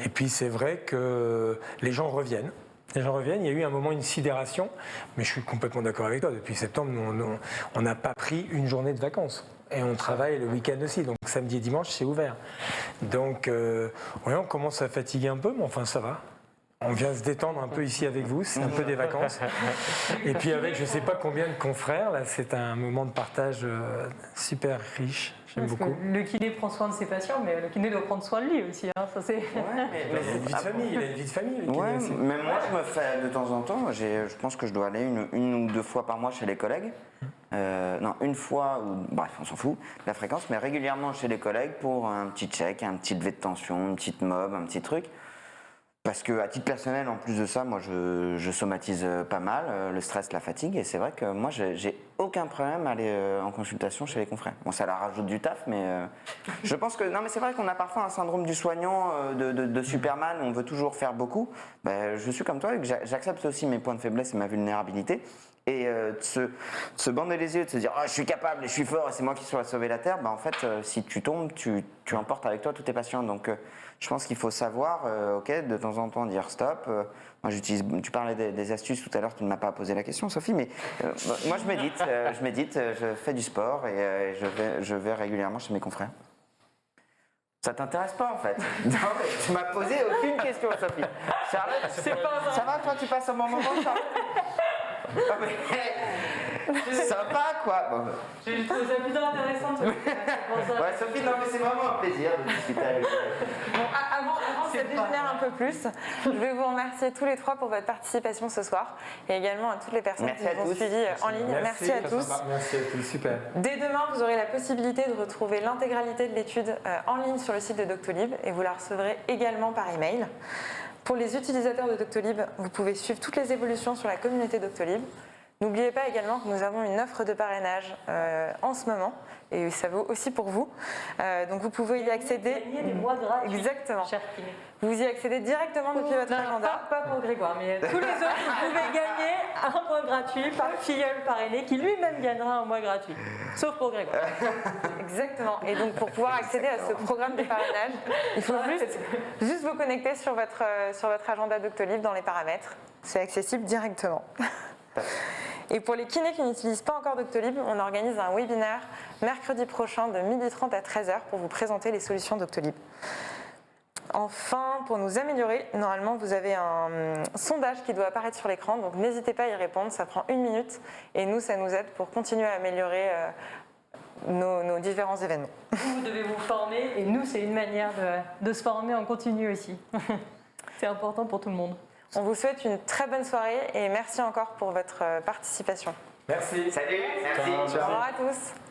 Et puis, c'est vrai que les gens reviennent. Les gens reviennent, il y a eu un moment une sidération, mais je suis complètement d'accord avec toi. Depuis septembre, on n'a pas pris une journée de vacances. Et on travaille le week-end aussi, donc samedi et dimanche, c'est ouvert. Donc, ouais, on commence à fatiguer un peu, mais enfin, ça va. On vient se détendre un peu ici avec vous, c'est un peu des vacances. Et puis avec je ne sais pas combien de confrères, là, c'est un moment de partage super riche. J'aime Parce beaucoup. que le kiné prend soin de ses patients, mais le kiné doit prendre soin de lui aussi. Hein, ça, c'est... Il a une vie de famille, il a une vie de famille. le kiné Ouais, aussi. même moi je me fais de temps en temps, je pense que je dois aller une ou deux fois par mois chez les collègues. Non, une fois, ou bref, on s'en fout, la fréquence, mais régulièrement chez les collègues pour un petit check, un petit levé de tension, une petite mob, un petit truc. Parce que à titre personnel, en plus de ça, moi je somatise pas mal, le stress, la fatigue, et c'est vrai que moi j'ai aucun problème à aller en consultation chez les confrères. Bon, ça leur rajoute du taf, mais je pense que non, mais c'est vrai qu'on a parfois un syndrome du soignant de Superman, où on veut toujours faire beaucoup. Ben, je suis comme toi, et que j'accepte aussi mes points de faiblesse et ma vulnérabilité. Et de se bander les yeux, de se dire je suis capable et je suis fort et c'est moi qui suis à sauver la Terre, ben en fait, si tu tombes, tu emportes avec toi tous tes patients. Donc je pense qu'il faut savoir, de temps en temps dire stop. Moi, tu parlais des astuces tout à l'heure, tu ne m'as pas posé la question, Sophie, mais moi je médite, je fais du sport et je vais régulièrement chez mes confrères. Ça t'intéresse pas en fait? Non mais tu m'as posé aucune question, Sophie. Charlotte, ça va toi, tu passes un bon moment, Charlotte? Ah, mais... sympa quoi. Bon. Je trouve ça plutôt intéressant. Ouais, Sophie, non mais c'est vraiment un plaisir de discuter avec toi. Bon, avant de se dégénérer un peu plus, je vais vous remercier tous les trois pour votre participation ce soir et également à toutes les personnes Merci qui à nous ont tous. suivis en ligne. Merci à tous. Merci à tous, super. Dès demain, vous aurez la possibilité de retrouver l'intégralité de l'étude en ligne sur le site de Doctolib et vous la recevrez également par email. Pour les utilisateurs de Doctolib, vous pouvez suivre toutes les évolutions sur la communauté Doctolib. N'oubliez pas également que nous avons une offre de parrainage en ce moment, et ça vaut aussi pour vous. Donc vous pouvez y accéder. Gagner des mois gratuits. Exactement. Cher kiné. Vous y accédez directement depuis votre agenda. Pas pour Grégoire, mais tous les autres, vous pouvez gagner un mois gratuit par filleul parrainé qui lui-même gagnera un mois gratuit. Sauf pour Grégoire. Exactement. Et donc pour pouvoir accéder à ce programme de parrainage, il faut juste vous connecter sur votre agenda Doctolib dans les paramètres. C'est accessible directement. Et pour les kinés qui n'utilisent pas encore Doctolib, on organise un webinaire mercredi prochain de 12h30 à 13h pour vous présenter les solutions Doctolib. Enfin, pour nous améliorer, normalement vous avez un sondage qui doit apparaître sur l'écran, donc n'hésitez pas à y répondre, ça prend 1 minute et nous ça nous aide pour continuer à améliorer nos différents événements. Vous devez vous former et nous c'est une manière de se former en continu aussi. C'est important pour tout le monde. On vous souhaite une très bonne soirée et merci encore pour votre participation. Merci. Salut, merci. Au revoir à tous.